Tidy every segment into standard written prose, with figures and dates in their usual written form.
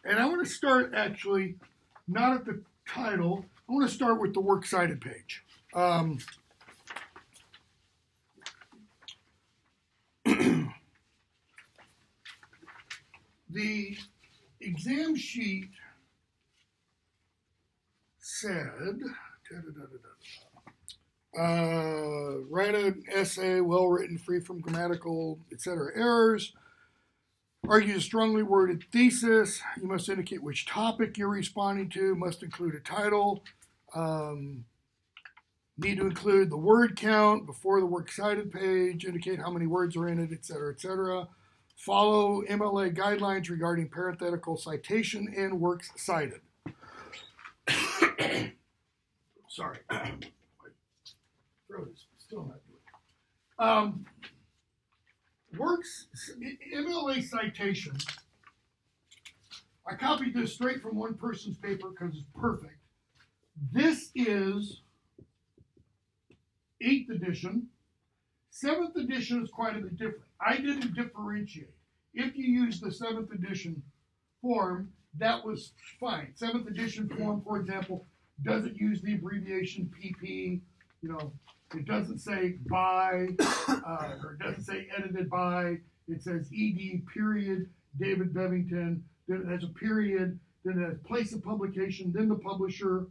And I want to start actually not at the title. I want to start with the works cited page. The exam sheet said, write an essay, well written, free from grammatical, etc. errors. Argue a strongly worded thesis. You must indicate which topic you're responding to. Must include a title. Need to include the word count before the works cited page. Indicate how many words are in it, etc., etc. Follow MLA guidelines regarding parenthetical citation and works cited. Sorry. My throat is still not good. Works, MLA citation, I copied this straight from one person's paper because it's perfect. This is 8th edition. 7th edition is quite a bit different. I didn't differentiate. If you use the 7th edition form, that was fine. 7th edition form, for example, doesn't use the abbreviation PP, you know, it doesn't say by, or it doesn't say edited by. It says ED period, David Bevington. Then it has a period. Then it has place of publication. Then the publisher.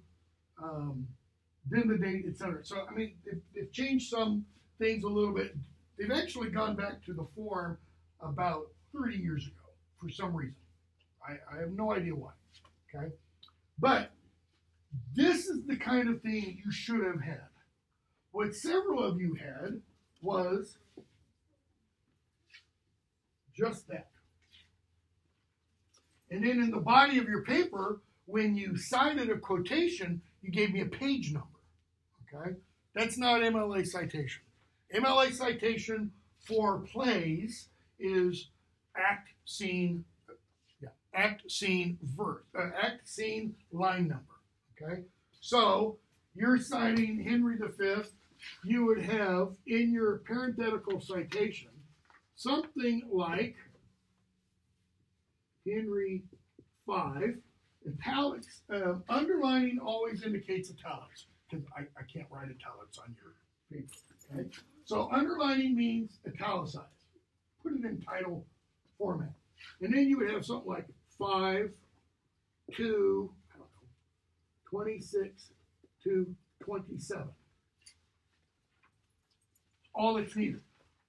Then the date, etc. So, I mean, they've changed some things a little bit. They've actually gone back to the form about 30 years ago for some reason. I have no idea why. Okay? But this is the kind of thing you should have had. What several of you had was just that. And then in the body of your paper, when you cited a quotation, you gave me a page number. Okay? That's not MLA citation. MLA citation for plays is act, scene, verse, act, scene, line number. Okay? So you're citing Henry V. You would have in your parenthetical citation something like Henry V. Italics, underlining always indicates italics because I can't write italics on your paper. Okay? So underlining means italicize. Put it in title format. And then you would have something like 5 to, 26 to 27. All that's needed.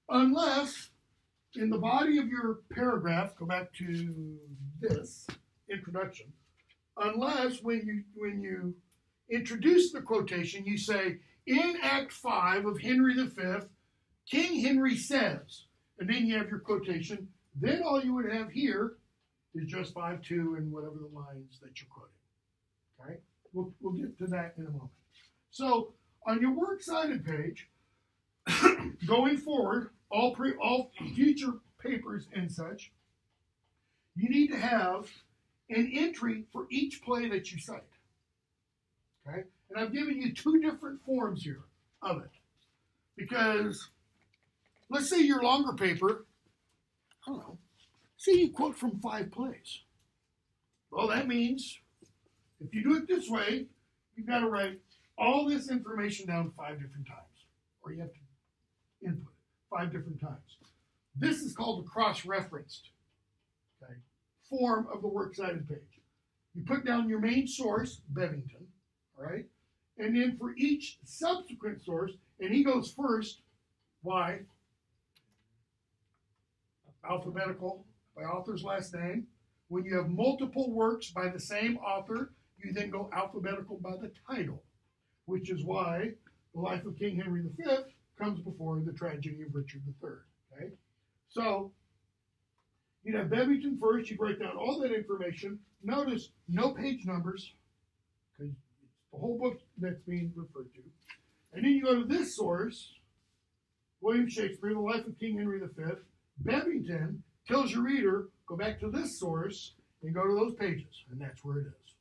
Unless, in the body of your paragraph, go back to this introduction, unless when you introduce the quotation, you say, in Act 5 of Henry V, King Henry says, and then you have your quotation, then all you would have here is just 5-2 and whatever the lines that you're quoting. Okay? We'll get to that in a moment. So, on your works cited page, going forward, all future papers and such, you need to have an entry for each play that you cite. Okay? And I've given you 2 different forms here of it. Because, let's say your longer paper, I don't know, say you quote from 5 plays. Well, that means, if you do it this way, you've got to write all this information down 5 different times. Or you have to input it 5 different times. This is called a cross-referenced form of the works cited page. You put down your main source, Bevington, all right? And then for each subsequent source, and he goes first, why? Alphabetical, by author's last name. When you have multiple works by the same author, you then go alphabetical by the title, which is why The Life of King Henry V comes before The Tragedy of Richard III. Okay? So, you'd have Bevington first, you break down all that information. Notice no page numbers, because it's the whole book that's being referred to. And then you go to this source, William Shakespeare, The Life of King Henry V. Bevington tells your reader, go back to this source and go to those pages, and that's where it is.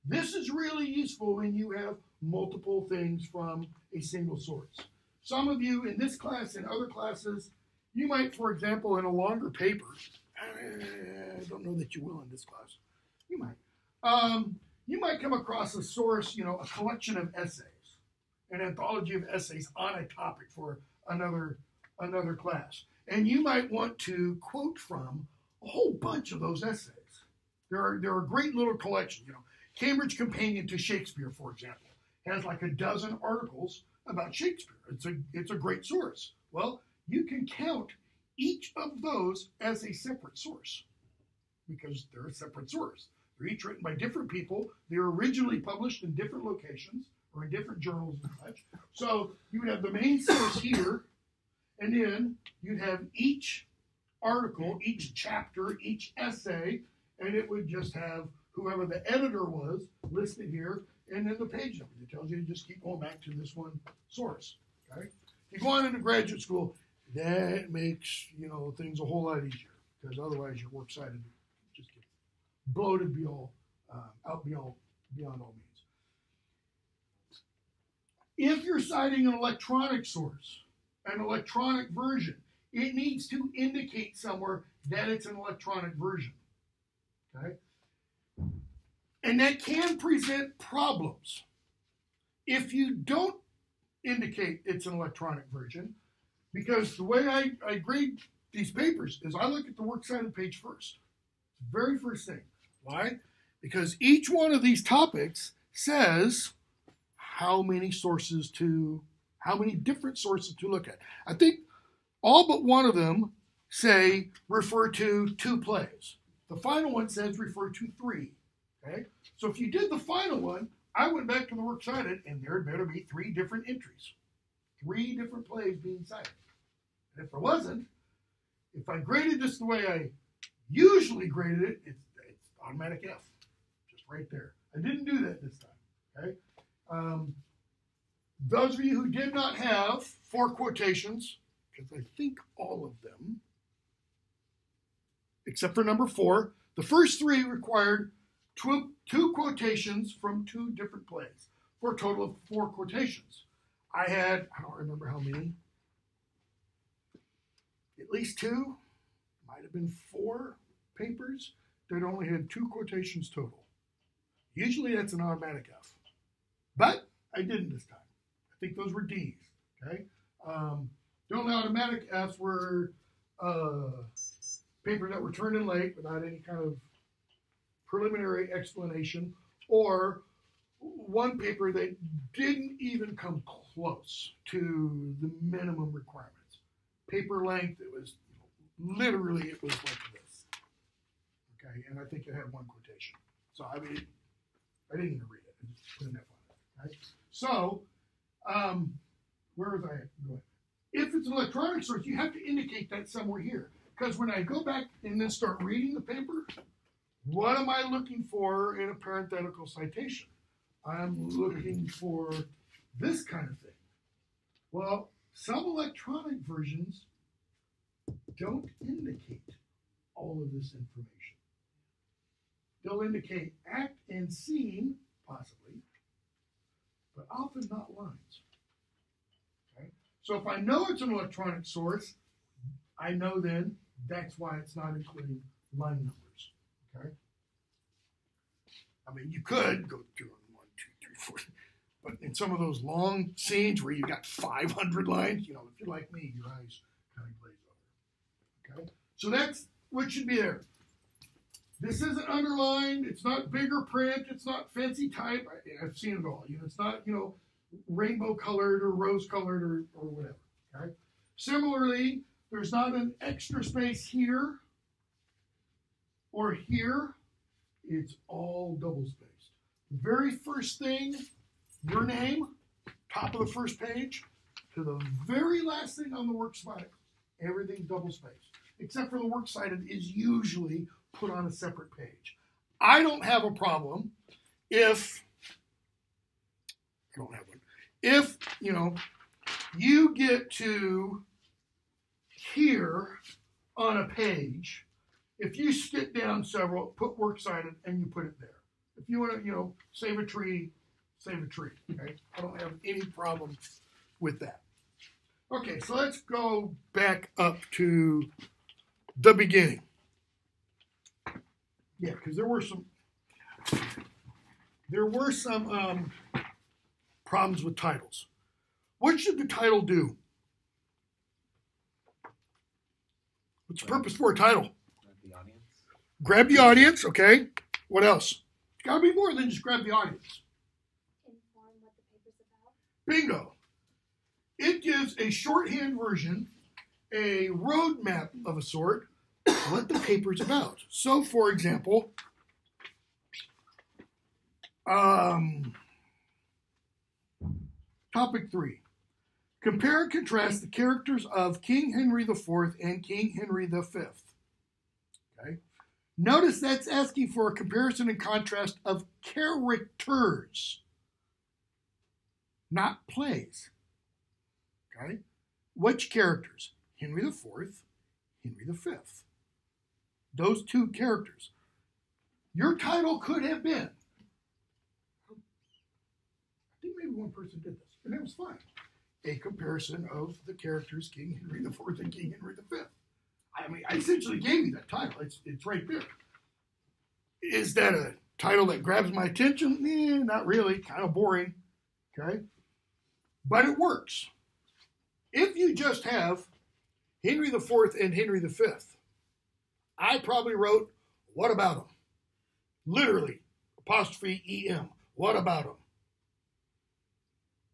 This is really useful when you have multiple things from a single source. Some of you in this class and other classes, you might, for example, in a longer paper, I don't know that you will in this class. You might. You might come across a source, a collection of essays, an anthology of essays on a topic for another class. And you might want to quote from a whole bunch of those essays. There are great little collections. Cambridge Companion to Shakespeare, for example, has like a dozen articles about Shakespeare. It's a great source. Well, you can count each of those as a separate source because they're a separate source. They're each written by different people. They're originally published in different locations or in different journals and such. So you would have the main source here, and then you'd have each article, each chapter, each essay, and it would just have whoever the editor was listed here, and then the page number. It tells you to just keep going back to this one source. Okay? If you go on into graduate school, that makes things a whole lot easier because otherwise your works cited just gets bloated beyond all means. If you're citing an electronic source, an electronic version, it needs to indicate somewhere that it's an electronic version. Okay? And that can present problems. If you don't indicate it's an electronic version, because the way I grade these papers is I look at the works cited page first. The very first thing. Why? Because each one of these topics says how many different sources to look at. I think all but one of them say refer to 2 plays. The final one says refer to 3. Okay? So if you did the final one, I went back to the works cited, and there better be 3 different entries. 3 different plays being cited. And if there wasn't, if I graded this the way I usually graded it, it's automatic F. Just right there. I didn't do that this time. Okay? Those of you who did not have 4 quotations, because I think all of them, except for number 4, the first 3 required 2 quotations from 2 different plays for a total of 4 quotations. I don't remember how many, at least 2, might have been 4 papers that only had 2 quotations total. Usually that's an automatic F, but I didn't this time. I think those were D's, okay? The only automatic F's were papers that were turned in late without any kind of preliminary explanation, or one paper that didn't even come close to the minimum requirements. Paper length, it was literally, it was like this. Okay, and I think it had 1 quotation. So I didn't even read it. I just put an F on it. Okay? So, where was I going? If it's an electronic source, you have to indicate that somewhere here. Because when I go back and then start reading the paper, what am I looking for in a parenthetical citation? I'm looking for this kind of thing. Well, some electronic versions don't indicate all of this information. They'll indicate act and scene, possibly, but often not lines. Okay? So if I know it's an electronic source, I know then that's why it's not including line numbers. Okay? I mean, you could go through 1, 2, 3, 4, but in some of those long scenes where you got 500 lines, if you're like me, your eyes kind of glaze over. Okay? So that's what should be there. This isn't underlined. It's not bigger print. It's not fancy type. I've seen it all. It's not, rainbow colored or rose colored or whatever. Okay? Similarly, there's not an extra space here or here. It's all double spaced. The very first thing, your name, top of the first page, to the very last thing on the works cited, everything's double spaced. Except for the works cited is usually put on a separate page. I don't have a problem if, you get to here on a page, if you skip down several, put works cited and you put it there. If you want to, save a tree, save a tree. Okay? I don't have any problem with that. Okay, so let's go back up to the beginning. Yeah, because there were some problems with titles. What should the title do? What's the purpose for a title? Grab the audience. Grab the audience, okay. What else? It's got to be more than just grab the audience. Inform what the paper's about. Bingo. It gives a shorthand version, a roadmap of a sort, what the paper's about. So, for example, topic 3. Compare and contrast the characters of King Henry IV and King Henry V. Okay. Notice that's asking for a comparison and contrast of characters, not plays. Okay. Which characters? Henry IV, Henry V. Those two characters. Your title could have been, I think maybe one person did this, and that was fine. A comparison of the characters King Henry IV and King Henry V. I mean, I essentially gave you that title. It's right there. Is that a title that grabs my attention? Not really. Kind of boring. Okay? But it works. If you just have Henry IV and Henry V, I probably wrote, what about him? Literally, apostrophe EM. What about him?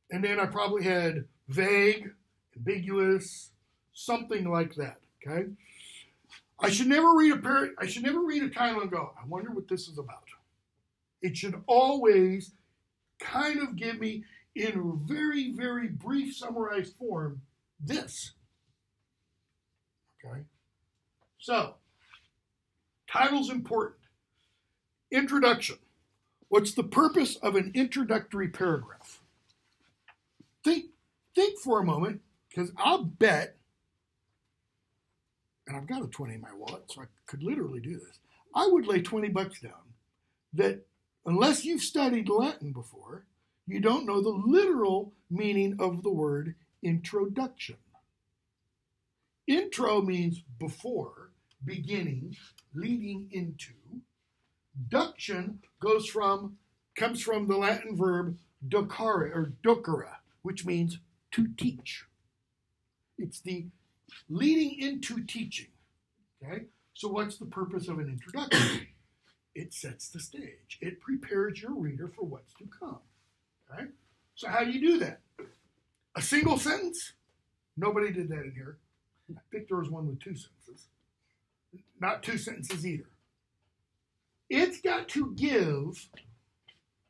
And then I probably had vague, ambiguous, something like that. Okay? I should never read a title and go, I wonder what this is about. It should always kind of give me, in a very, very brief, summarized form, this. Okay? So, title's important. Introduction. What's the purpose of an introductory paragraph? Think for a moment, because I'll bet, and I've got a 20 in my wallet, so I could literally do this. I would lay $20 down that unless you've studied Latin before, you don't know the literal meaning of the word introduction. Intro means before, beginning, leading into. Duction comes from the Latin verb docere or docere, which means to teach. It's the leading into teaching. Okay? So what's the purpose of an introduction? It sets the stage. It prepares your reader for what's to come. Okay? So how do you do that? A single sentence? Nobody did that in here. I think there was one with 2 sentences. Not 2 sentences either. It's got to give,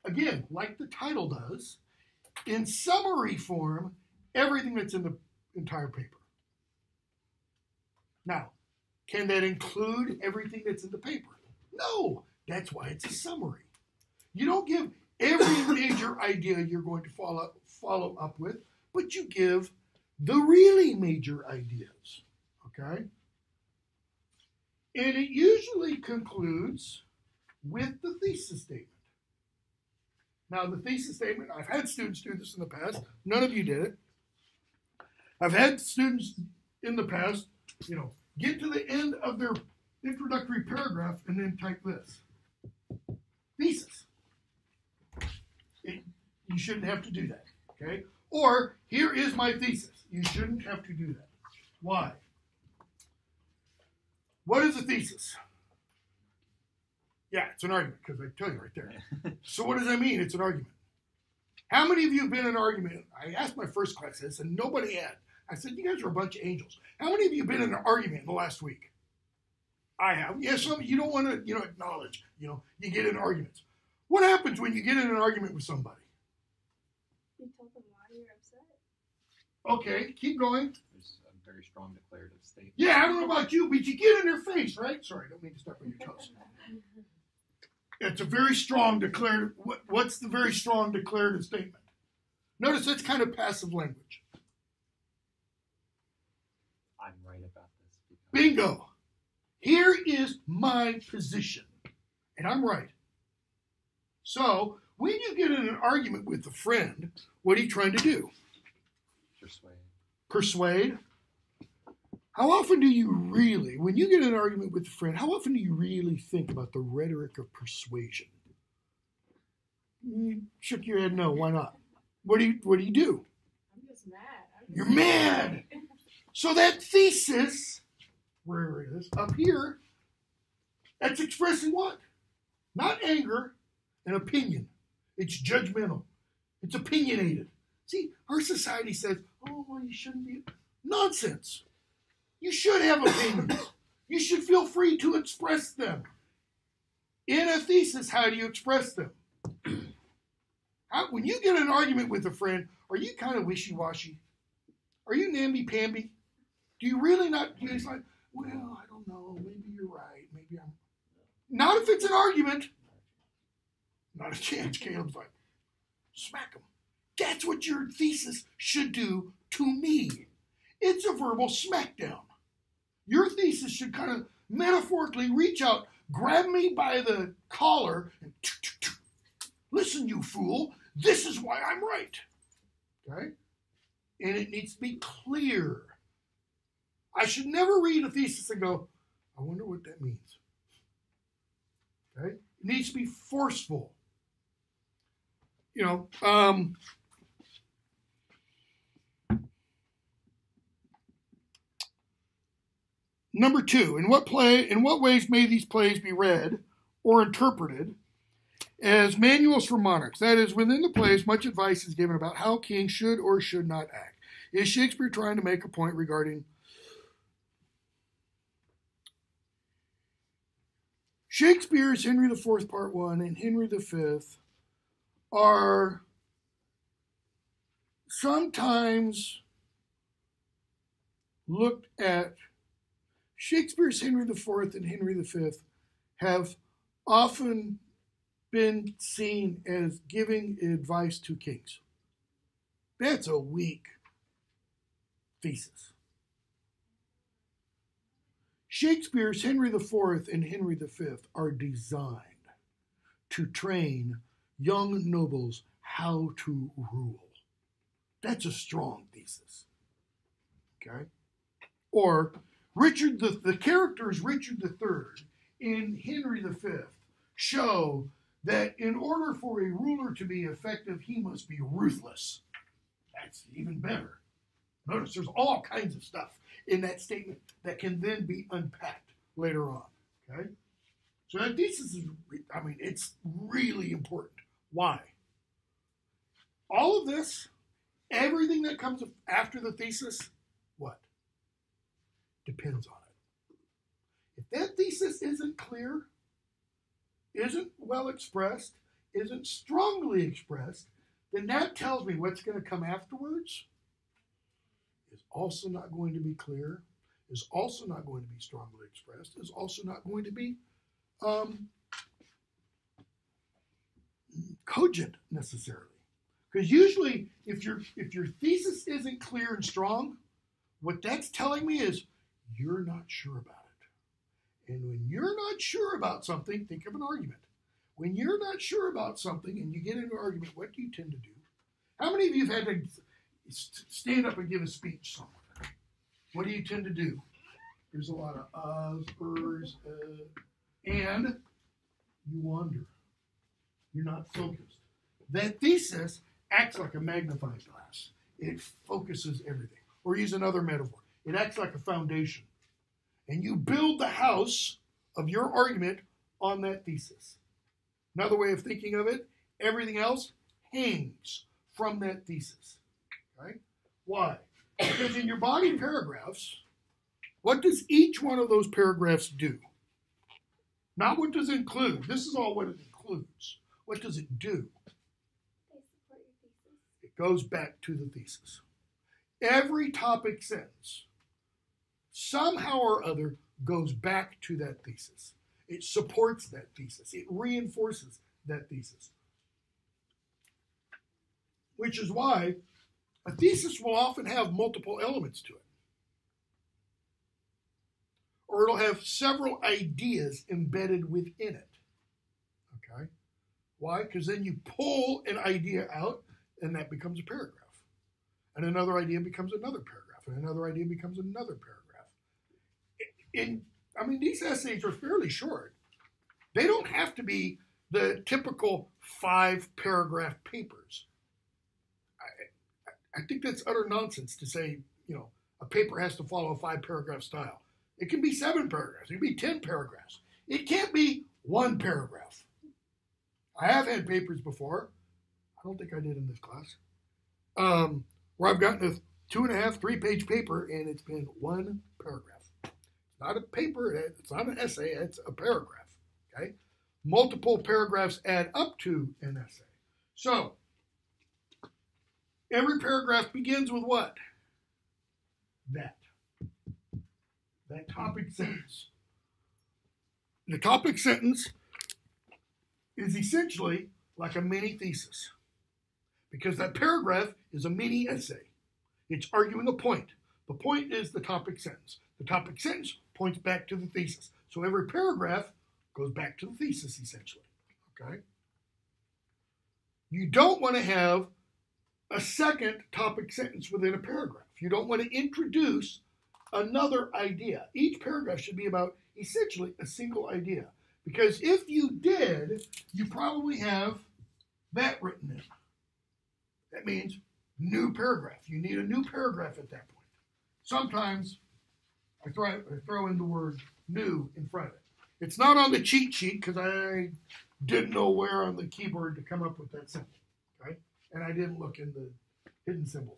again, like the title does, in summary form, everything that's in the entire paper. Now, can that include everything that's in the paper? No, that's why it's a summary. You don't give every major idea you're going to follow up with, but you give the really major ideas, okay? And it usually concludes with the thesis statement. Now, the thesis statement, I've had students do this in the past. None of you did it. I've had students in the past, get to the end of their introductory paragraph and then type this. Thesis. You shouldn't have to do that, okay? Or, here is my thesis. You shouldn't have to do that. Why? What is a thesis? Yeah, it's an argument, because I tell you right there. So what does that mean? It's an argument. How many of you have been in an argument? I asked my first class this, and nobody had. I said, you guys are a bunch of angels. How many of you have been in an argument in the last week? I have. Yeah, some you don't want to, acknowledge. You get in arguments. What happens when you get in an argument with somebody? You tell them why you're upset. Okay, keep going. There's a very strong declarative statement. Yeah, I don't know about you, but you get in their face, right? Sorry, I don't mean to step on your toes. It's a very strong declarative. What's the very strong declarative statement? Notice that's kind of passive language. I'm right about this. Bingo. Here is my position, and I'm right. So, when you get in an argument with a friend, what are you trying to do? Persuade. Persuade. How often do you really, when you get in an argument with a friend, how often do you really think about the rhetoric of persuasion? You shook your head no, why not? What do you do? I'm just mad. You're mad. So that thesis, wherever it is, up here, that's expressing what? Not anger, an opinion. It's judgmental. It's opinionated. See, our society says, oh, well, you shouldn't be. Nonsense. You should have opinions. You should feel free to express them. In a thesis, how do you express them? When you get in an argument with a friend, are you kind of wishy-washy? Are you namby-pamby? Do you really not? It's like, well, I don't know. Maybe you're right. Maybe I'm. Not if it's an argument. Not a chance. Caleb's like, smack him. That's what your thesis should do to me. It's a verbal smackdown. Your thesis should kind of metaphorically reach out, grab me by the collar, and listen, you fool, this is why I'm right. Okay? And it needs to be clear. I should never read a thesis and go, I wonder what that means. Okay? It needs to be forceful. Number 2, in what ways may these plays be read or interpreted as manuals for monarchs? That is, within the plays, much advice is given about how kings should or should not act. Is Shakespeare trying to make a point regarding Shakespeare's Henry IV Part 1 and Henry V are sometimes looked at. Shakespeare's Henry IV and Henry V have often been seen as giving advice to kings. That's a weak thesis. Shakespeare's Henry IV and Henry V are designed to train young nobles how to rule. That's a strong thesis. Okay? Or Richard, the characters Richard III in Henry V show that in order for a ruler to be effective, he must be ruthless. That's even better. Notice there's all kinds of stuff in that statement that can then be unpacked later on. Okay? So that thesis is, it's really important. Why? All of this, everything that comes after the thesis, what? Depends on it. If that thesis isn't clear, isn't well expressed, isn't strongly expressed, then that tells me what's going to come afterwards is also not going to be clear, is also not going to be strongly expressed, is also not going to be cogent necessarily. Because usually if your thesis isn't clear and strong, what that's telling me is you're not sure about it. And when you're not sure about something, think of an argument. When you're not sure about something and you get into an argument, what do you tend to do? How many of you have had to stand up and give a speech somewhere? What do you tend to do? There's a lot of ers, and you wander. You're not focused. That thesis acts like a magnifying glass. It focuses everything. Or use another metaphor. It acts like a foundation. And you build the house of your argument on that thesis. Another way of thinking of it, everything else hangs from that thesis. Right? Why? Because in your body paragraphs, what does each one of those paragraphs do? Not what does it include. This is all what it includes. What does it do? They support your thesis. It goes back to the thesis. Every topic sentence, somehow or other, goes back to that thesis. It supports that thesis. It reinforces that thesis. Which is why a thesis will often have multiple elements to it. Or it'll have several ideas embedded within it. Okay? Why? Because then you pull an idea out and that becomes a paragraph. And another idea becomes another paragraph. And another idea becomes another paragraph. these essays are fairly short. They don't have to be the typical 5-paragraph papers. I think that's utter nonsense to say, a paper has to follow a 5-paragraph style. It can be 7 paragraphs. It can be 10 paragraphs. It can't be 1 paragraph. I have had papers before. I don't think I did in this class. Where I've gotten a 2.5, 3-page paper and it's been 1 paragraph. It's not a paper. It's not an essay. It's a paragraph. Okay. Multiple paragraphs add up to an essay. So every paragraph begins with what? That topic sentence. The topic sentence is essentially like a mini thesis because that paragraph is a mini essay. It's arguing a point. The point is the topic sentence. The topic sentence points back to the thesis. So every paragraph goes back to the thesis essentially. Okay? You don't want to have a second topic sentence within a paragraph. You don't want to introduce another idea. Each paragraph should be about essentially a single idea. Because if you did, you probably have that written in. That means new paragraph. You need a new paragraph at that point. Sometimes I throw in the word new in front of it. It's not on the cheat sheet because I didn't know where on the keyboard to come up with that symbol. Okay? And I didn't look in the hidden symbol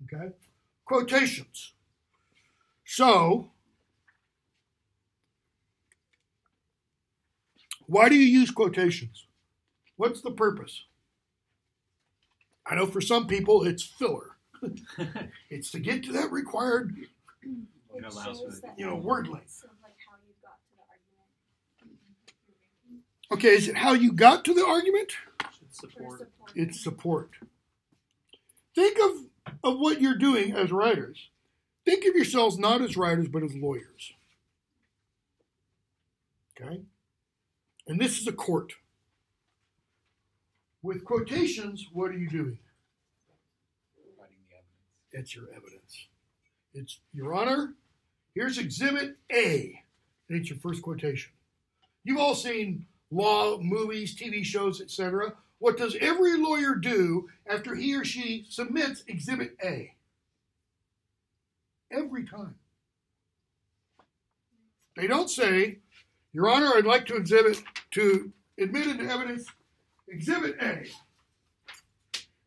things. Okay? Quotations. So, why do you use quotations? What's the purpose? I know for some people it's filler. It's to get to that required, It allows for word length. So like how you got to the argument. Okay, is it how you got to the argument? support. It's support. Think of what you're doing as writers. Think of yourselves not as writers, but as lawyers. Okay? And this is a court. With quotations, what are you doing? Providing the evidence. It's your evidence. It's, Your Honor, here's Exhibit A. And it's your first quotation. You've all seen law, movies, TV shows, etc. What does every lawyer do after he or she submits Exhibit A? Every time. They don't say, Your Honor, I'd like to admit into evidence Exhibit A.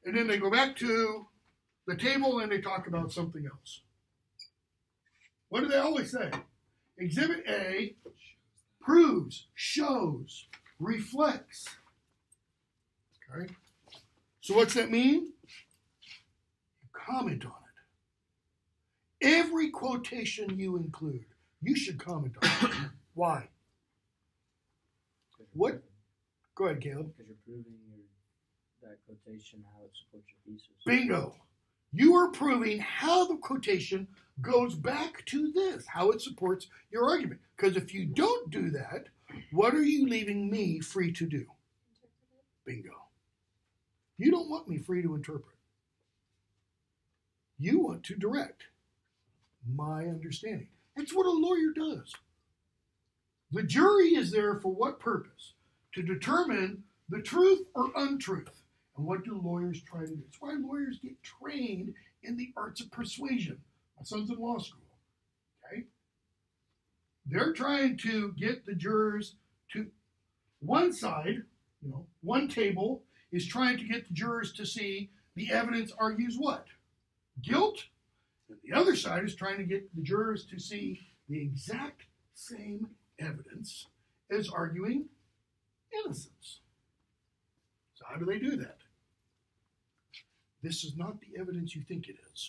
And then they go back to the table and they talk about something else. What do they always say? Exhibit A proves, shows, reflects. Okay? So what's that mean? You comment on it. Every quotation you include, you should comment on it. Why? What? Go ahead, Caleb. Because you're proving that quotation, how it supports your thesis. Bingo. You are proving how the quotation goes back to this, how it supports your argument. Because if you don't do that, what are you leaving me free to do? Bingo. You don't want me free to interpret. You want to direct my understanding. That's what a lawyer does. The jury is there for what purpose? To determine the truth or untruth. And what do lawyers try to do? That's why lawyers get trained in the arts of persuasion. My son's in law school. Okay? They're trying to get the jurors to one side, one table is trying to get the jurors to see the evidence argues what? Guilt. And the other side is trying to get the jurors to see the exact same evidence as arguing innocence. So how do they do that? This is not the evidence you think it is.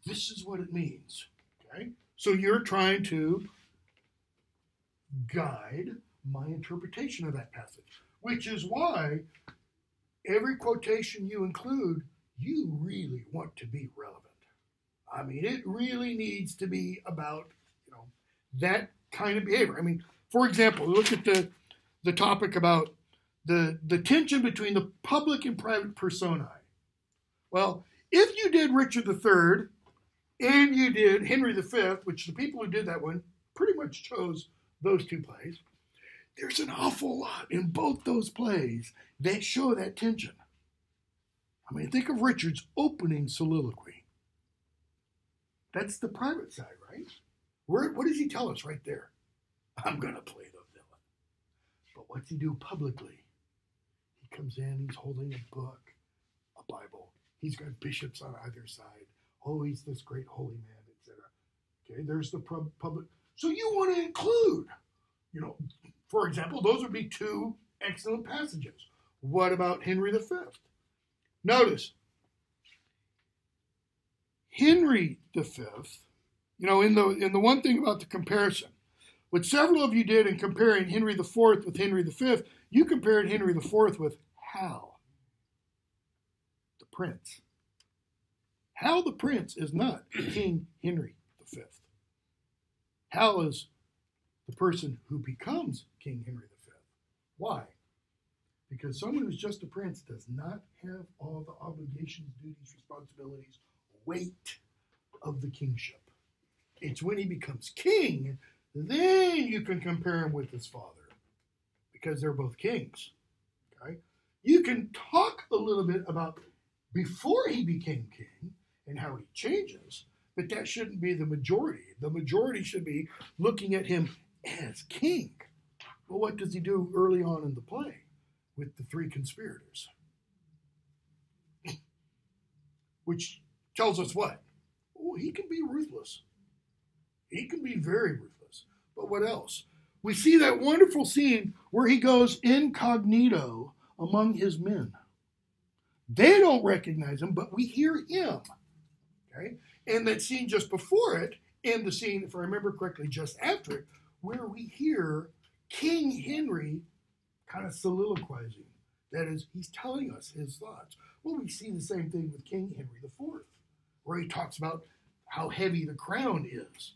This is what it means. Okay? So you're trying to guide my interpretation of that passage, which is why every quotation you include, you really want to be relevant. I mean, it really needs to be about, that kind of behavior. I mean, for example, look at the topic about the tension between the public and private personae. Well, if you did Richard III, and you did Henry V, which the people who did that one pretty much chose those two plays, there's an awful lot in both those plays that show that tension. I mean, think of Richard's opening soliloquy. That's the private side, right? What does he tell us right there? I'm going to play the villain. But what's he do publicly? He comes in, he's holding a book, a Bible. He's got bishops on either side. Oh, he's this great holy man, etc. Okay, there's the public. So you want to include, for example, those would be two excellent passages. What about Henry V? Notice, Henry V, in the one thing about the comparison, what several of you did in comparing Henry IV with Henry V, you compared Henry IV with Hal, the prince. Hal the prince is not King Henry V. Hal is the person who becomes King Henry V. Why? Because someone who's just a prince does not have all the obligations, duties, responsibilities, weight of the kingship. It's when he becomes king, then you can compare him with his father, because they're both kings. Okay? You can talk a little bit about before he became king and how he changes, but that shouldn't be the majority. The majority should be looking at him as king. Well, what does he do early on in the play with the three conspirators? Which tells us what? Oh, he can be ruthless. He can be very ruthless. But what else? We see that wonderful scene where he goes incognito among his men. They don't recognize him, but we hear him. Okay? And that scene just before it, and the scene, if I remember correctly, just after it, where we hear King Henry kind of soliloquizing. That is, he's telling us his thoughts. Well, we see the same thing with King Henry IV, where he talks about how heavy the crown is.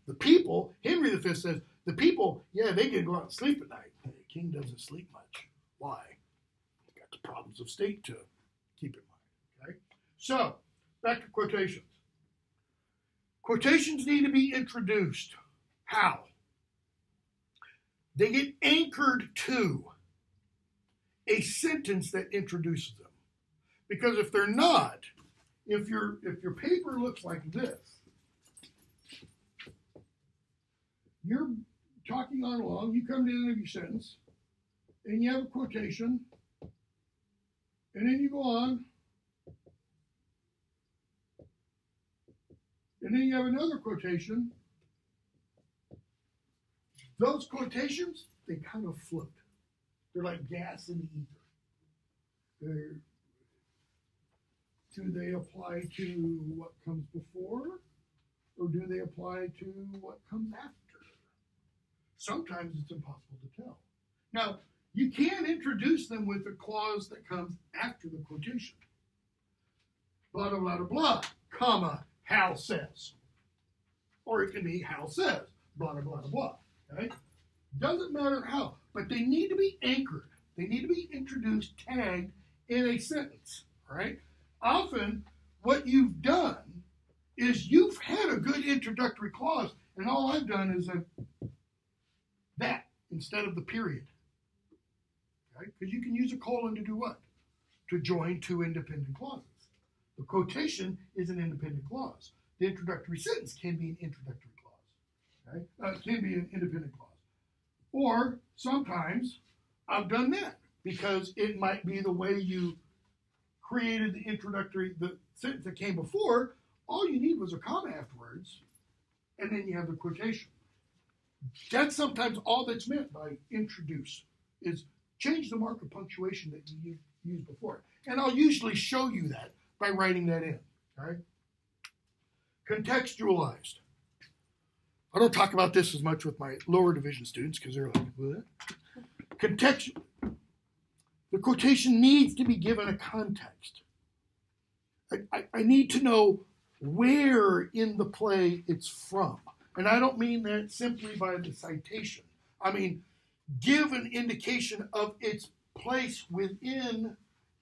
The people, Henry V says, the people, yeah, they can go out and sleep at night. The king doesn't sleep much. Why? He's got the problems of state to keep in mind. Okay? So, back to quotations. Quotations need to be introduced. How? They get anchored to a sentence that introduces them. Because if they're not, if your paper looks like this, you're talking on along, you come to the end of your sentence, and you have a quotation, and then you go on, and then you have another quotation. Those quotations, they kind of float. They're like gas in the ether. Do they apply to what comes before, or do they apply to what comes after? Sometimes it's impossible to tell. Now, you can introduce them with a clause that comes after the quotation. Blah, blah, blah, blah, comma, Hal says. Or it can be Hal says, blah, blah, blah, blah. Okay? Doesn't matter how, but they need to be anchored. They need to be introduced, tagged in a sentence. All right? Often, what you've done is you've had a good introductory clause, and all I've done is that instead of the period. Okay? Because you can use a colon to do what? To join two independent clauses. The quotation is an independent clause. The introductory sentence can be an introductory clause. Okay? Can be an independent clause. Or sometimes I've done that because it might be the way you created the sentence that came before. All you need was a comma afterwards, and then you have the quotation. That's sometimes all that's meant by introduce, is change the mark of punctuation that you used before. And I'll usually show you that by writing that in. All right? Contextualized. I don't talk about this as much with my lower division students because they're like, what? Contextual. The quotation needs to be given a context. I need to know where in the play it's from. And I don't mean that simply by the citation. I mean, give an indication of its place within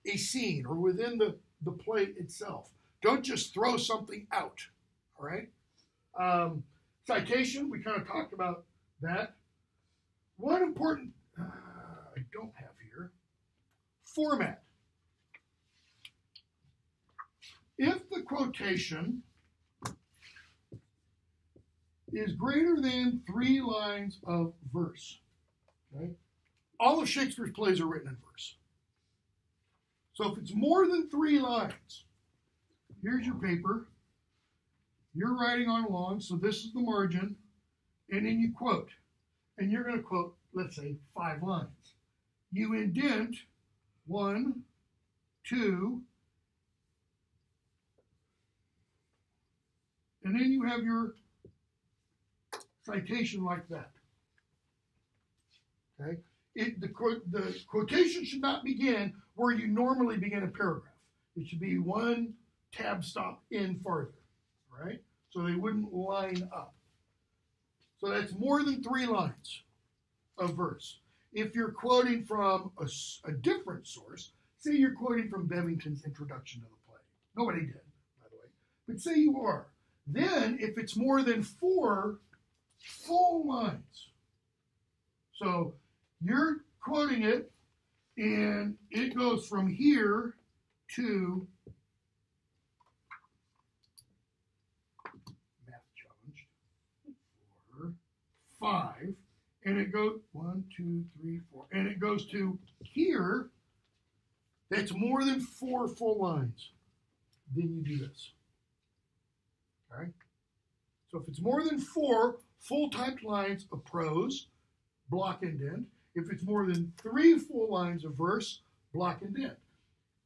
a scene or within the play itself. Don't just throw something out. All right. Citation, we kind of talked about that. One important, I don't have here, format. If the quotation is greater than 3 lines of verse, okay? All of Shakespeare's plays are written in verse. So if it's more than 3 lines, here's your paper. You're writing on along, so this is the margin, and then you quote. And you're going to quote, let's say, 5 lines. You indent 1, 2, and then you have your citation like that. Okay? The quotation should not begin where you normally begin a paragraph. It should be 1 tab stop in farther, right? So they wouldn't line up. So that's more than 3 lines of verse. If you're quoting from a different source, say you're quoting from Bevington's introduction to the play. Nobody did, by the way. But say you are. Then, if it's more than 4 full lines, so you're quoting it, and it goes from here to math challenged 4, 5, and it goes 1, 2, 3, 4, and it goes to here. That's more than 4 full lines. Then you do this. Okay? So if it's more than 4 full typed lines of prose, block indent. If it's more than 3 full lines of verse, block indent.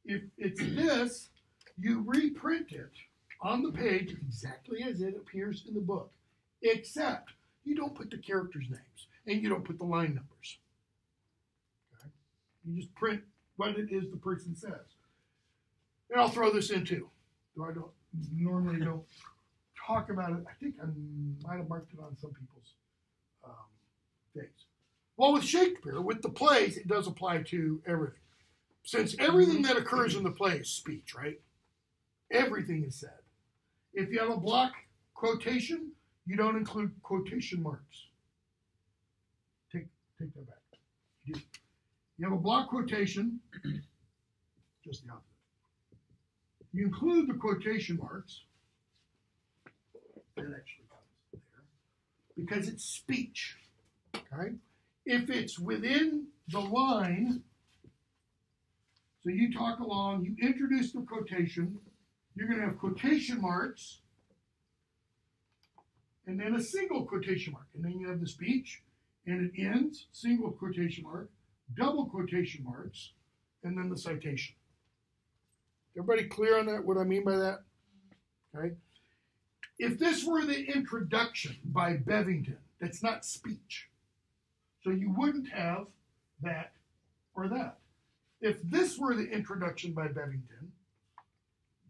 If it's this, you reprint it on the page exactly as it appears in the book, except you don't put the characters' names and you don't put the line numbers. Okay? You just print what it is the person says. And I'll throw this in too, though I normally don't talk about it. I think I might have marked it on some people's things. Well, with Shakespeare, with the plays, it does apply to everything. Since everything that occurs in the play is speech, right? Everything is said. If you have a block quotation, you don't include quotation marks. Take that back. You have a block quotation, just the opposite. You include the quotation marks. That actually comes there because it's speech. Okay? If it's within the line, so you talk along, you introduce the quotation, you're going to have quotation marks, and then a single quotation mark. And then you have the speech, and it ends, single quotation mark, double quotation marks, and then the citation. Everybody clear on that, what I mean by that? Okay? If this were the introduction by Bevington, that's not speech. So you wouldn't have that or that. If this were the introduction by Bevington,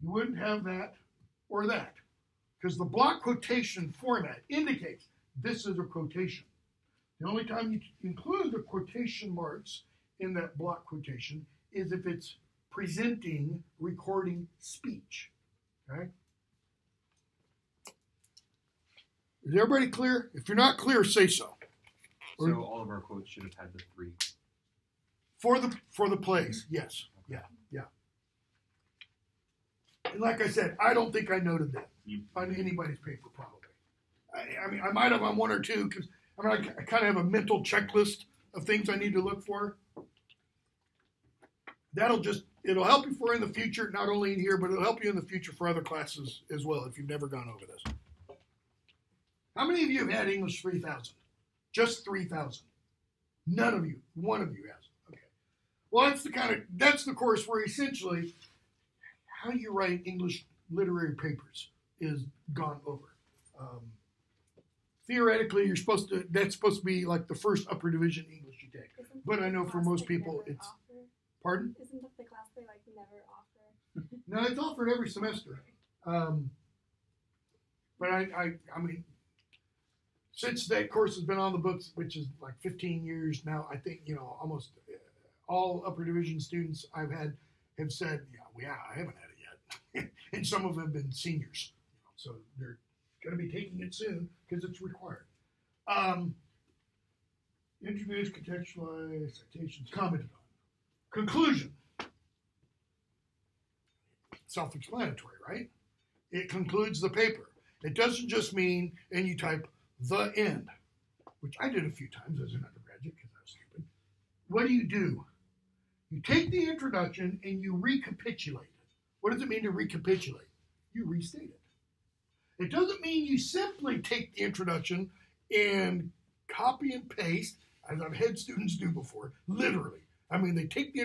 you wouldn't have that or that. Because the block quotation format indicates this is a quotation. The only time you include the quotation marks in that block quotation is if it's presenting, recording speech. Okay? Is everybody clear? If you're not clear, say so. So all of our quotes should have had the 3. For the plays, yes. Yeah. And like I said, I don't think I noted that on anybody's paper, probably. I mean, I might have on 1 or 2, because I kind of have a mental checklist of things I need to look for. It'll help you for in the future, not only in here, but it'll help you in the future for other classes as well, if you've never gone over this. How many of you have had English 3000? Just 3000. None of you. 1 of you has. Okay. Well, that's the course where essentially how you write English literary papers is gone over. Theoretically, that's supposed to be like the first upper division English you take. But I know for most people it's offer? Pardon? Isn't that the class they like never offer? No, it's offered every semester. But I mean, since that course has been on the books, which is like 15 years now, I think, almost all upper division students I've had have said, yeah, I haven't had it yet. And some of them have been seniors. So going to be taking it soon because it's required. Introduce, contextualize, citations, commented on. Conclusion. Self-explanatory, right? It concludes the paper. It doesn't just mean, and you type the end, which I did a few times as an undergraduate because I was stupid. What do? You take the introduction and you recapitulate it. What does it mean to recapitulate? You restate it. It doesn't mean you simply take the introduction and copy and paste, as I've had students do before, literally. I mean, they take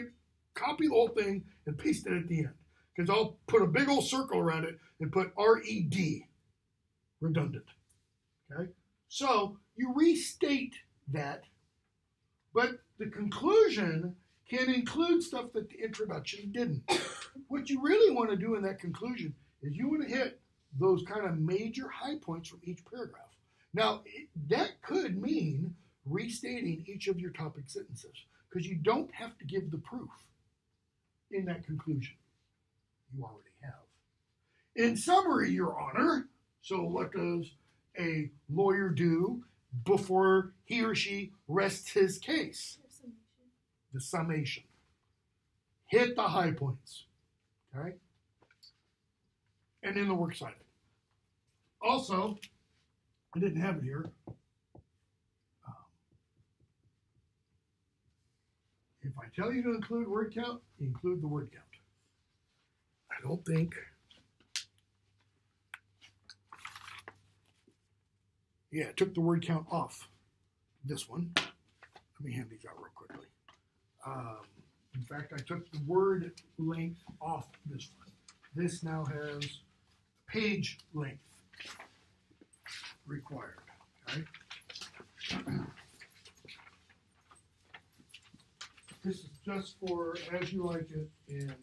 copy the whole thing and paste it at the end. Because I'll put a big old circle around it and put RED, redundant. Okay? So you restate that, but the conclusion can include stuff that the introduction didn't. What you really want to do in that conclusion is you want to hit those kind of major high points from each paragraph. Now, that could mean restating each of your topic sentences, because you don't have to give the proof in that conclusion. You already have. In summary, Your Honor, so what does a lawyer do before he or she rests his case? The summation. Hit the high points. Okay? And then the works cited. Also, I didn't have it here. If I tell you to include word count, include the word count. I don't think. Yeah, it took the word count off this one. Let me hand these out real quickly. In fact, I took the word length off this one. This now has page length required. Okay? This is just for As You Like It in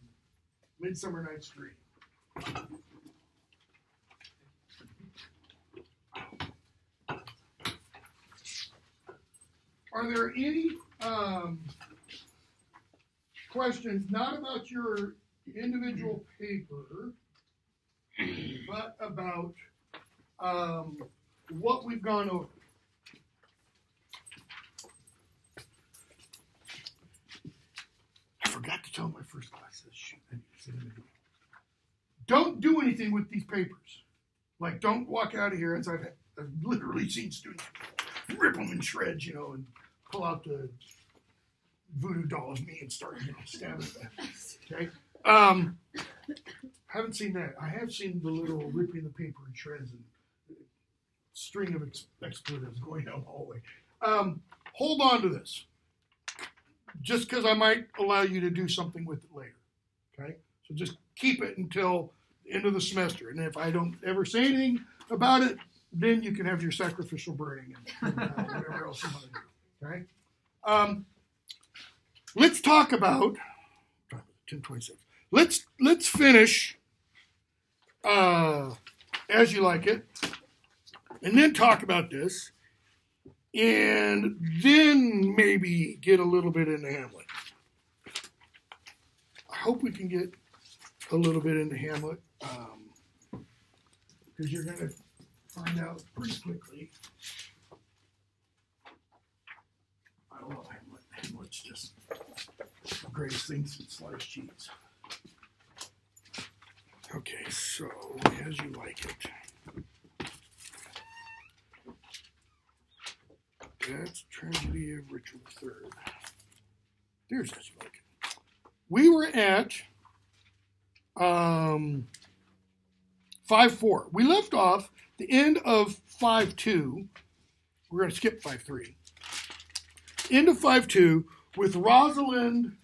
Midsummer Night's Dream. Are there any questions, not about your individual paper, but about what we've gone over? I forgot to tell my first class this. Shoot, I need to say that again. Don't do anything with these papers. Like, don't walk out of here, as I've literally seen students rip them in shreds, and pull out the voodoo doll of me and start, stabbing them. Okay? Haven't seen that. I have seen the little ripping the paper in shreds and string of expletives going down the hallway. Hold on to this. Just because I might allow you to do something with it later. Okay? So just keep it until the end of the semester. And if I don't ever say anything about it, then you can have your sacrificial burning and whatever else you want to do. Okay? Let's talk about 10:26. Let's finish As You Like It, and then talk about this, and then maybe get a little bit into Hamlet. I hope we can get a little bit into Hamlet, because you're going to find out pretty quickly. I love Hamlet. Hamlet's just the greatest thing since sliced cheese. Okay, so As You Like It. That's Tragedy of Richard III. There's As You Like It. We were at 5.4. We left off the end of 5.2. We're going to skip 5.3. End of 5.2 with Rosalind,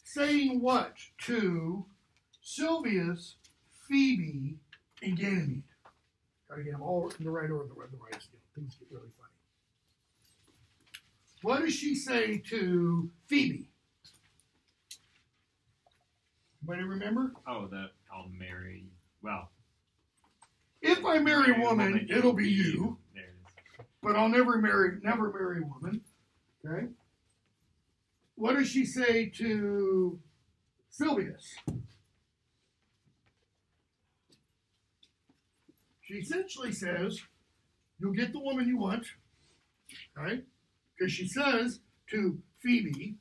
saying what to Sylvius, Phoebe, and Ganymede. Got to get them all in the right order, otherwise things get really funny. What does she say to Phoebe? Anybody remember? Oh, that I'll marry. Well, if I marry a woman, it'll be you. There it is. But I'll never marry a woman. Okay. What does she say to Sylvius? She essentially says, you'll get the woman you want, right? Because she says to Phoebe,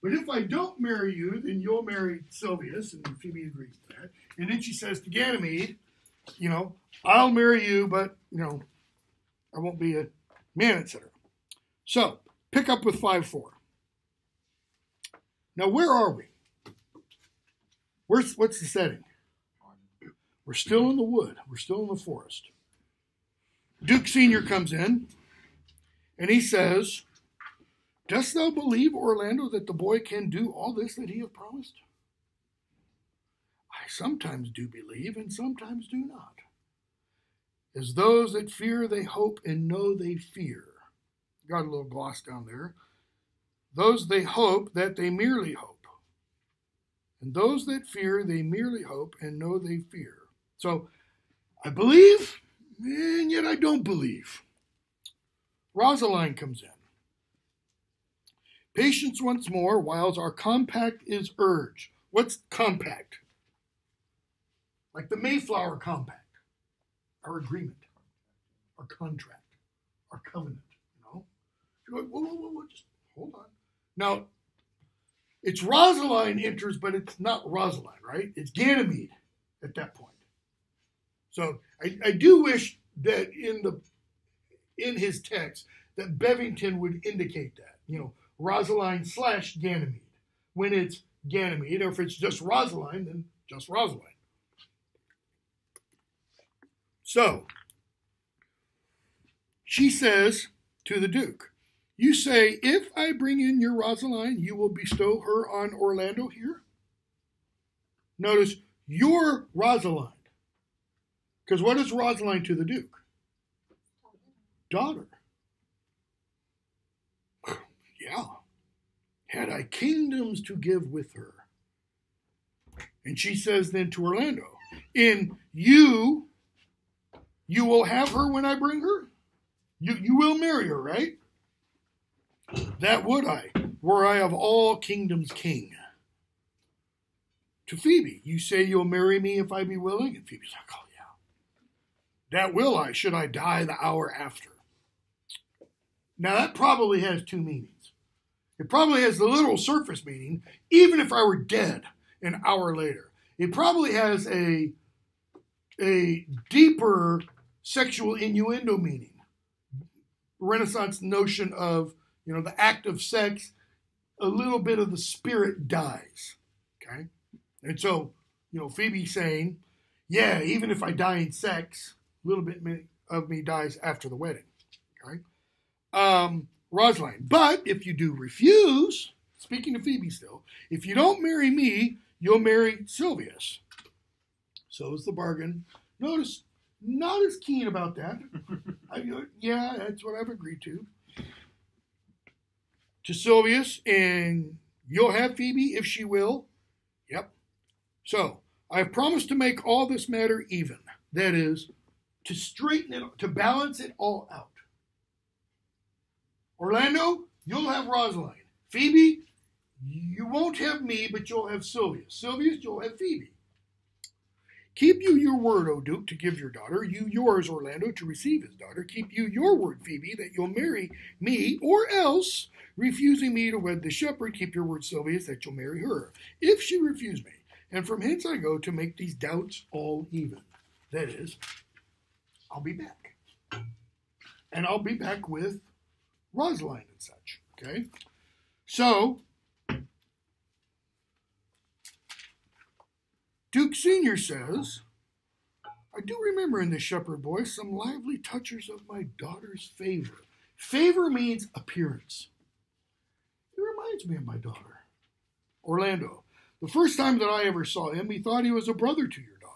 but if I don't marry you, then you'll marry Sylvius, and Phoebe agrees to that. And then she says to Ganymede, I'll marry you, but, I won't be a man, etc. So, pick up with 5-4. Now, where are we? What's the setting? We're still in the wood. We're still in the forest. Duke Sr. comes in, and he says, dost thou believe, Orlando, that the boy can do all this that he hath promised? I sometimes do believe, and sometimes do not. As those that fear, they hope, and know they fear. Got a little gloss down there. Those they hope, that they merely hope. And those that fear, they merely hope, and know they fear. So, I believe, and yet I don't believe. Rosalind comes in. Patience once more, whiles our compact is urged. What's compact? Like the Mayflower Compact. Our agreement. Our contract. Our covenant. You're like, whoa, just hold on. Now, it's Rosalind enters, but it's not Rosalind, right? It's Ganymede at that point. So I do wish that in his text that Bevington would indicate that, Rosalind / Ganymede. When it's Ganymede, or if it's just Rosalind, then just Rosalind. So, she says to the Duke, you say, if I bring in your Rosalind, you will bestow her on Orlando here? Notice, your Rosalind. Because what is Rosalind to the Duke? Daughter. Yeah. Had I kingdoms to give with her. And she says then to Orlando, in you will have her when I bring her? You will marry her, right? That would I, were I of all kingdoms king. To Phoebe, you say you'll marry me if I be willing? And Phoebe's like, oh yeah. That will I, should I die the hour after. Now that probably has two meanings. It probably has the literal surface meaning, even if I were dead an hour later. It probably has a deeper sexual innuendo meaning. Renaissance notion of, the act of sex, a little bit of the spirit dies, okay? And so, Phoebe's saying, yeah, even if I die in sex, a little bit of me dies after the wedding, okay? Rosalind, but if you do refuse, speaking to Phoebe still, if you don't marry me, you'll marry Sylvius. So is the bargain. Notice, not as keen about that. Yeah, that's what I've agreed to. To Sylvius, and you'll have Phoebe if she will. Yep. So, I have promised to make all this matter even. That is, to straighten it, to balance it all out. Orlando, you'll have Rosalind. Phoebe, you won't have me, but you'll have Sylvius. Sylvius, you'll have Phoebe. Keep you your word, O Duke, to give your daughter. You yours, Orlando, to receive his daughter. Keep you your word, Phoebe, that you'll marry me, or else, refusing me to wed the shepherd, keep your word, Sylvius, that you'll marry her, if she refuse me. And from hence I go to make these doubts all even. That is, I'll be back. And I'll be back with Rosalind and such, okay? So, Duke Sr. says, I do remember in the shepherd voice some lively touchers of my daughter's favor. Favor means appearance. It reminds me of my daughter, Orlando. The first time that I ever saw him, he thought he was a brother to your daughter.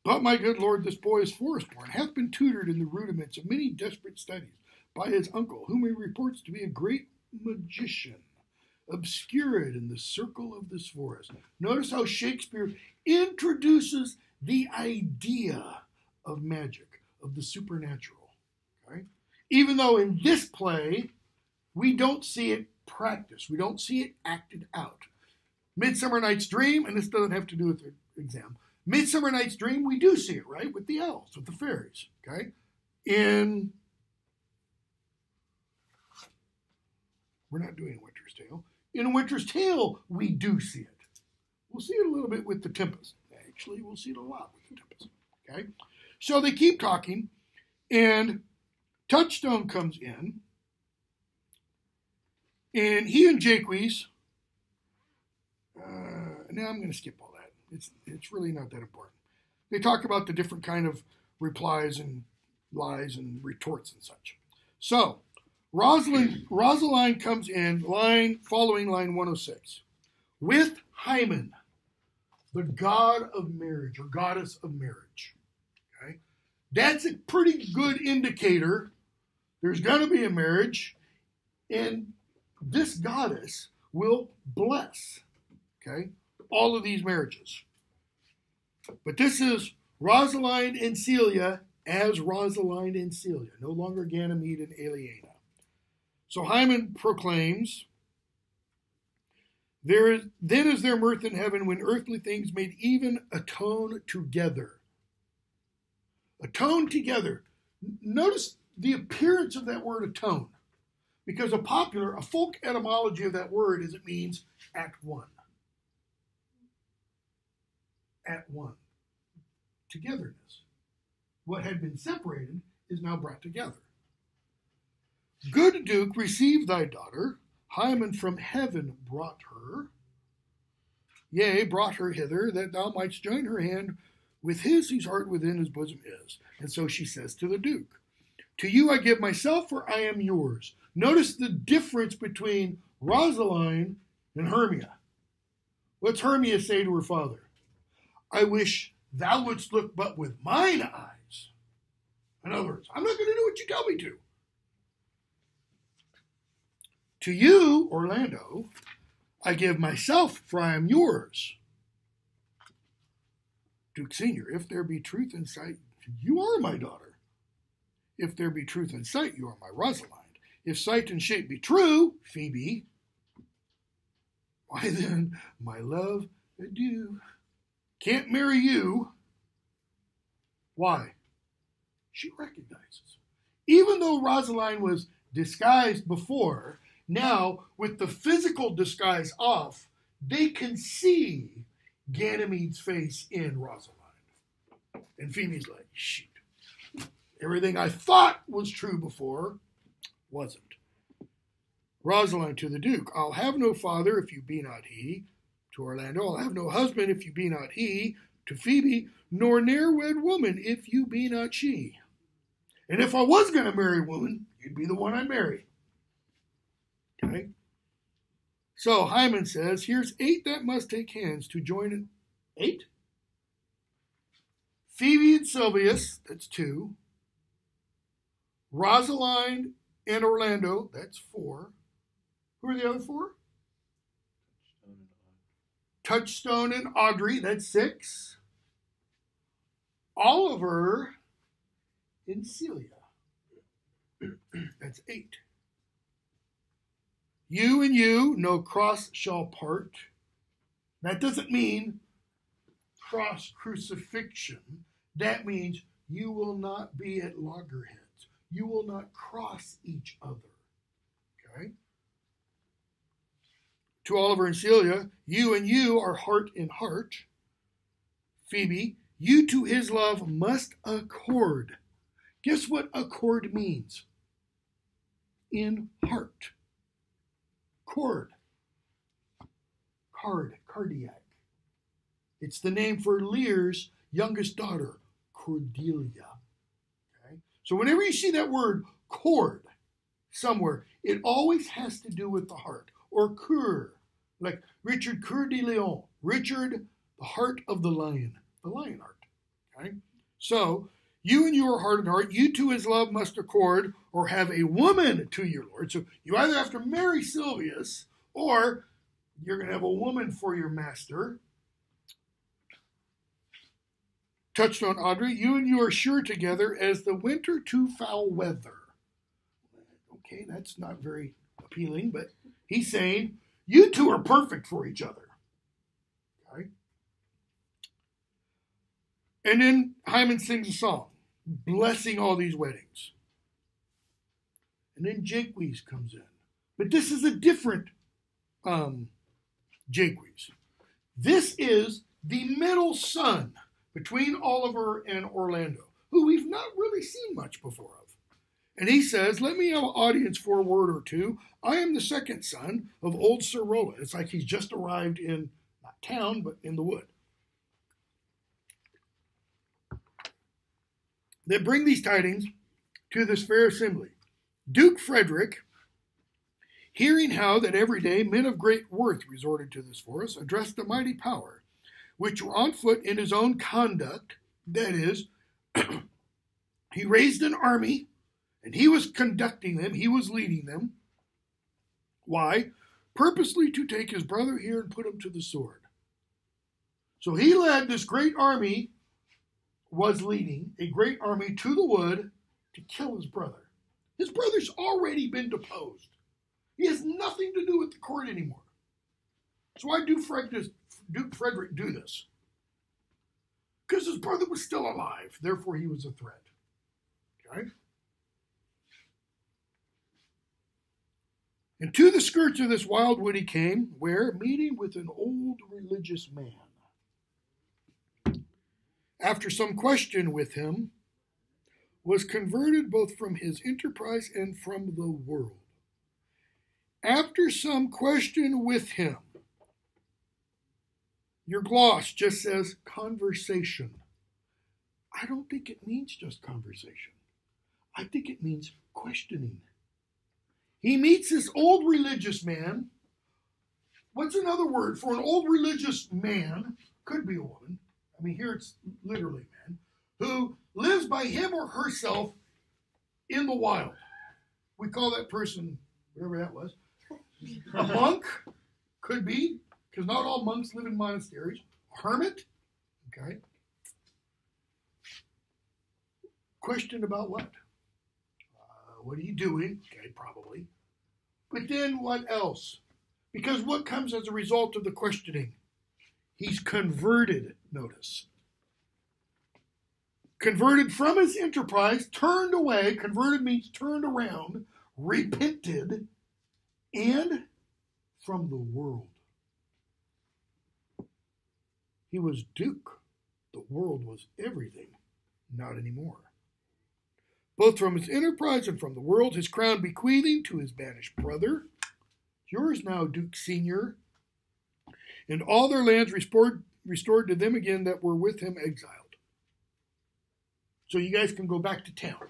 But, my good lord, this boy is forest-born, hath been tutored in the rudiments of many desperate studies by his uncle, whom he reports to be a great magician, obscured in the circle of this forest. Notice how Shakespeare introduces the idea of magic, of the supernatural. Okay? Even though in this play, we don't see it practiced. We don't see it acted out. Midsummer Night's Dream, and this doesn't have to do with the exam, Midsummer Night's Dream, we do see it, right? With the elves, with the fairies, okay? We're not doing Winter's Tale. In Winter's Tale, we do see it. We'll see it a little bit with the Tempest. Actually, we'll see it a lot with the Tempest, okay? So they keep talking, and Touchstone comes in, and he and Jaques, now I'm going to skip all that. It's really not that important. They talk about the different kind of replies and lies and retorts and such. So, Rosalind comes in, following line 106, with Hymen, the god of marriage or goddess of marriage. Okay, that's a pretty good indicator. There's going to be a marriage, and this goddess will bless, okay, all of these marriages. But this is Rosalind and Celia as Rosalind and Celia, no longer Ganymede and Aliena. So Hymen proclaims, then is there mirth in heaven when earthly things made even atone together. Atone together. Notice the appearance of that word atone. Because a folk etymology of that word is it means at one. At one. Togetherness. What had been separated is now brought together. Good Duke, receive thy daughter. Hymen from heaven brought her. Yea, brought her hither, that thou mightst join her hand with his whose heart within his bosom is. And so she says to the Duke, to you I give myself, for I am yours. Notice the difference between Rosalind and Hermia. What's Hermia say to her father? I wish thou wouldst look but with mine eyes. In other words, I'm not going to do what you tell me to. To you, Orlando, I give myself, for I am yours. Duke Senior, if there be truth in sight, you are my daughter. If there be truth in sight, you are my Rosalind. If sight and shape be true, Phoebe, why then, my love, adieu. Can't marry you. Why? She recognizes. Even though Rosalind was disguised before, now, with the physical disguise off, they can see Ganymede's face in Rosalind. And Phoebe's like, shoot. Everything I thought was true before wasn't. Rosalind to the Duke, I'll have no father if you be not he. To Orlando, I'll have no husband if you be not he. To Phoebe, nor ne'er wed woman if you be not she. And if I was going to marry a woman, you'd be the one I'd marry. Okay? So Hymen says, here's 8 that must take hands to join in. 8? Phoebe and Silvius, that's 2. Rosalind and Orlando, that's 4. Who are the other 4? Touchstone and Audrey, that's 6. Oliver and Celia, that's 8. You and you, no cross shall part. That doesn't mean cross crucifixion. That means you will not be at loggerheads. You will not cross each other. Okay? To Oliver and Celia, you and you are heart in heart. Phoebe, you to his love must accord. Guess what accord means? In heart. Cord. Cardiac. It's the name for Lear's youngest daughter, Cordelia. Okay? So whenever you see that word cord somewhere, it always has to do with the heart. Or coeur, like Richard Coeur de Lion. Richard, the heart of the lion heart. Okay? So, you and you are heart and heart. You to his love must accord, or have a woman to your lord. So you either have to marry Silvius, or you're going to have a woman for your master. Touchstone Audrey, you and you are sure together as the winter to foul weather. Okay, that's not very appealing, but he's saying, you two are perfect for each other. Okay? And then Hymen sings a song, blessing all these weddings. And then Jaques comes in. But this is a different Jaques. This is the middle son between Oliver and Orlando, who we've not really seen much before of. And he says, let me have an audience for a word or two. I am the second son of old Sir Roland. It's like he's just arrived in, not town, but in the wood. They bring these tidings to this fair assembly. Duke Frederick, hearing how that every day men of great worth resorted to this forest, addressed the mighty power, which were on foot in his own conduct. That is, he raised an army, and he was conducting them, he was leading them. Why? Purposely to take his brother here and put him to the sword. So he led this great army, was leading a great army to the wood to kill his brother. His brother's already been deposed. He has nothing to do with the court anymore. So why Duke Frederick do this? Because his brother was still alive. Therefore, he was a threat. Okay? And to the skirts of this wild wood he came, where, meeting with an old religious man, after some question with him, was converted both from his enterprise and from the world. After some question with him, your gloss just says conversation. I don't think it means just conversation. I think it means questioning. He meets this old religious man. What's another word for an old religious man? Could be a woman. I mean, here it's literally man, who lives by him or herself in the wild. We call that person, whatever that was, a monk, could be, because not all monks live in monasteries. A hermit, okay. Question about what? What are you doing? Okay, probably. But then what else? Because what comes as a result of the questioning? He's converted, notice. Converted from his enterprise, turned away, converted means turned around, repented, and from the world. He was Duke. The world was everything, not anymore. Both from his enterprise and from the world, his crown bequeathing to his banished brother. Yours now, Duke Senior, and all their lands restored to them again that were with him exiled. So you guys can go back to town.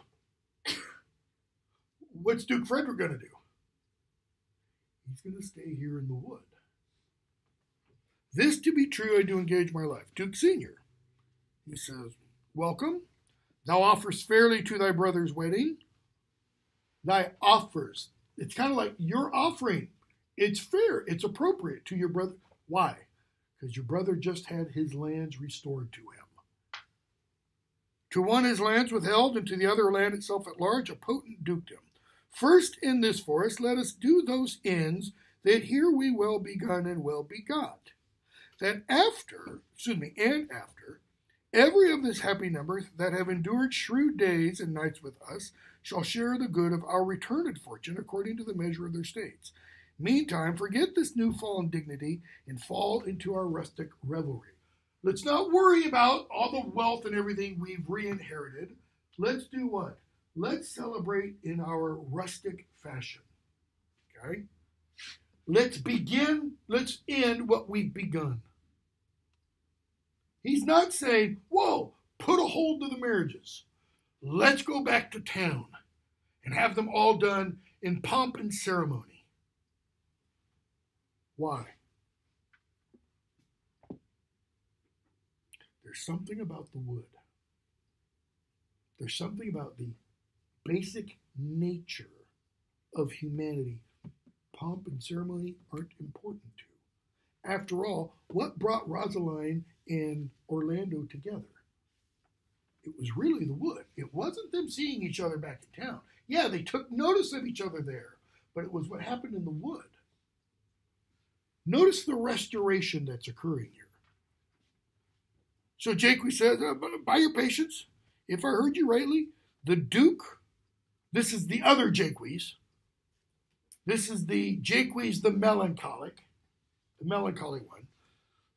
What's Duke Frederick going to do? He's going to stay here in the wood. This to be true, I do engage my life. Duke Senior, he says, welcome. Thou offers fairly to thy brother's wedding. Thy offers. It's kind of like your offering. It's fair. It's appropriate to your brother. Why? Because your brother just had his lands restored to him. To one his lands withheld, and to the other land itself at large, a potent dukedom. First in this forest let us do those ends that here we well begun and well begot. That after, every of this happy number that have endured shrewd days and nights with us shall share the good of our returned fortune according to the measure of their states. Meantime, forget this new-fallen dignity and fall into our rustic revelry. Let's not worry about all the wealth and everything we've re-inherited. Let's do what? Let's celebrate in our rustic fashion. Okay? Let's end what we've begun. He's not saying, whoa, put a hold to the marriages. Let's go back to town and have them all done in pomp and ceremony. Why? There's something about the wood. There's something about the basic nature of humanity. Pomp and ceremony aren't important to. After all, what brought Rosalind and Orlando together? It was really the wood. It wasn't them seeing each other back in town. Yeah, they took notice of each other there, but it was what happened in the wood. Notice the restoration that's occurring here. So Jaques says, by your patience, if I heard you rightly, the Duke, this is the other Jaques. This is the Jaques the melancholy one.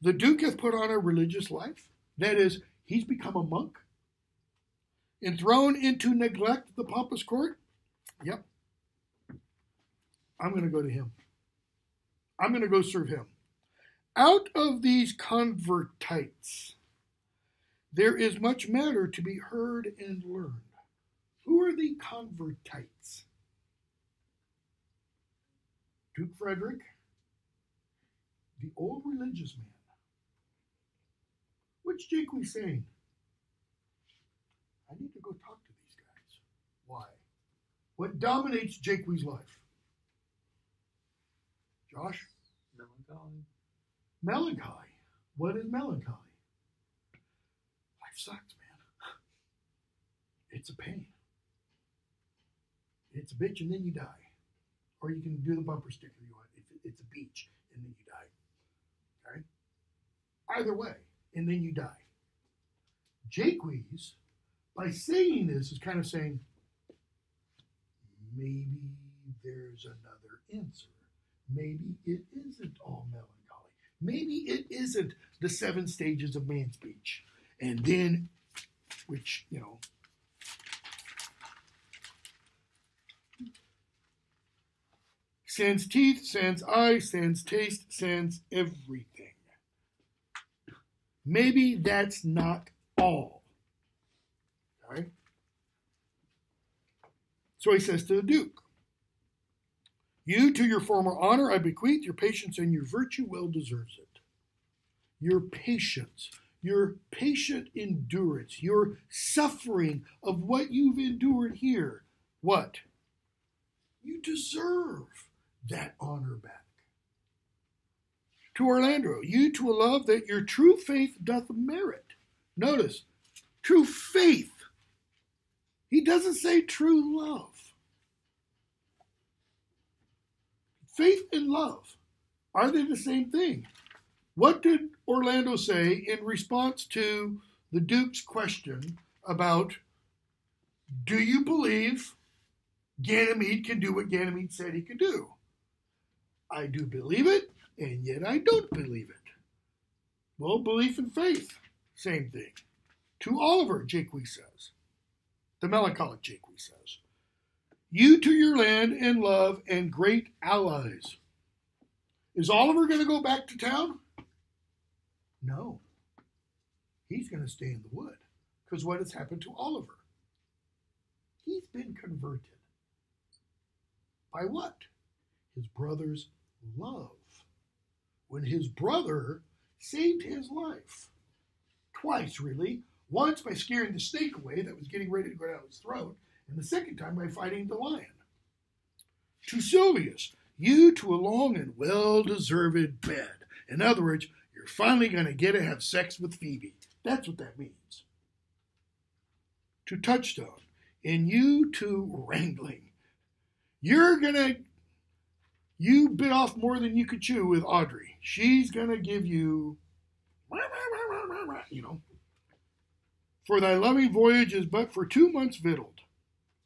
The Duke hath put on a religious life. That is, he's become a monk and thrown into neglect the pompous court. Yep. I'm going to go to him. I'm going to go serve him. Out of these convertites, there is much matter to be heard and learned. Who are the convertites? Duke Frederick, the old religious man. What's Jaques saying? I need to go talk to these guys. Why? What dominates Jaques' life? Josh? Melancholy. Melancholy. What is melancholy? Life sucks, man. It's a pain. It's a bitch and then you die. Or you can do the bumper sticker you want. It's a beach and then you die. Okay? Either way, and then you die. Jaques, by saying this, is kind of saying, maybe there's another answer. Maybe it isn't all melancholy. Maybe it isn't the 7 stages of man speech. And then, which, sans teeth, sans eye, sans taste, sans everything. Maybe that's not all. Okay? So he says to the Duke, you to your former honor I bequeath, your patience and your virtue well deserves it. Your patience, your patient endurance, your suffering of what you've endured here. What? You deserve that honor back. To Orlando, you to a love that your true faith doth merit. Notice, true faith. He doesn't say true love. Faith and love, are they the same thing? What did Orlando say in response to the Duke's question about, do you believe Ganymede can do what Ganymede said he could do? I do believe it, and yet I don't believe it. Well, belief and faith, same thing. To Oliver, Jaques says, the melancholic Jaques says, you to your land and love and great allies. Is Oliver going to go back to town? No. He's going to stay in the wood. Because what has happened to Oliver? He's been converted. By what? His brother's love. When his brother saved his life. Twice, really. Once by scaring the snake away that was getting ready to go down his throat. And the second time by fighting the lion. To Silvius, you to a long and well-deserved bed. In other words, you're finally going to get to have sex with Phoebe. That's what that means. To Touchstone, and you to Wrangling. You bit off more than you could chew with Audrey. She's going to give you, For thy loving voyage is but for 2 months victualled.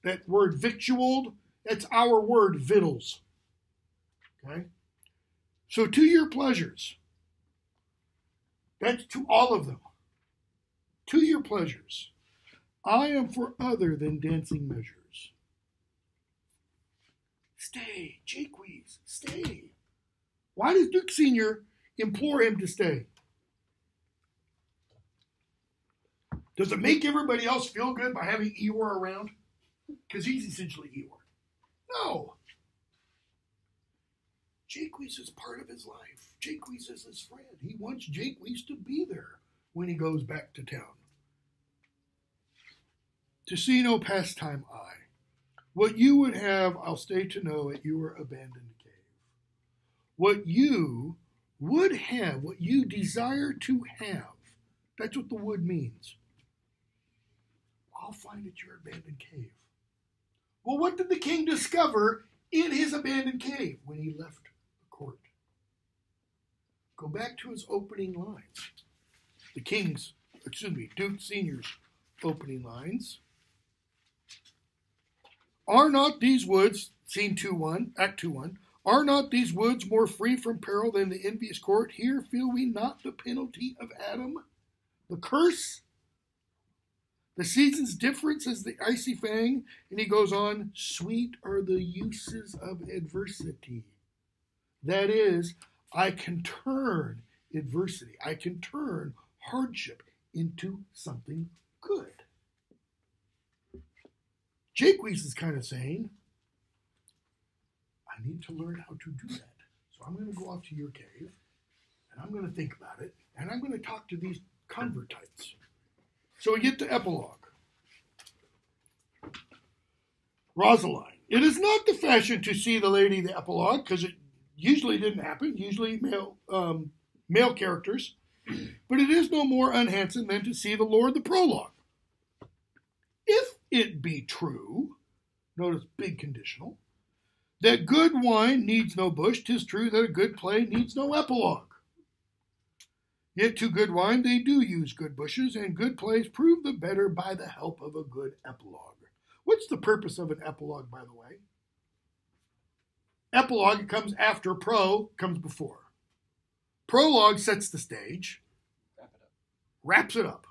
That word victualled, that's our word victuals. Okay? So to your pleasures. That's to all of them. To your pleasures. I am for other than dancing measures. Stay, Jaques, stay. Why does Duke Sr. implore him to stay? Does it make everybody else feel good by having Eeyore around? Because he's essentially Eeyore. No. Jaques is part of his life. Jaques is his friend. He wants Jaques to be there when he goes back to town. To see no pastime I. What you would have, I'll stay to know at your abandoned cave. What you would have, what you desire to have, that's what the wood means. I'll find at your abandoned cave. Well, what did the king discover in his abandoned cave when he left the court? Go back to his opening lines. The king's Duke Sr.'s opening lines. Are not these woods, scene 2-1, act 2-1, are not these woods more free from peril than the envious court? Here feel we not the penalty of Adam, the curse? The season's difference is the icy fang, and he goes on, sweet are the uses of adversity. That is, I can turn adversity, I can turn hardship into something good. Jaques is kind of saying, I need to learn how to do that. So I'm going to go off to your cave, and I'm going to think about it, and I'm going to talk to these convertites. So we get to epilogue. Rosalind. It is not the fashion to see the lady the epilogue, because it usually didn't happen, usually male characters, but it is no more unhandsome than to see the Lord the prologue. If it be true, notice big conditional, that good wine needs no bush, 'tis true that a good play needs no epilogue. Yet to good wine they do use good bushes, and good plays prove the better by the help of a good epilogue. What's the purpose of an epilogue, by the way? Epilogue comes after, comes before. Prologue sets the stage, wraps it up.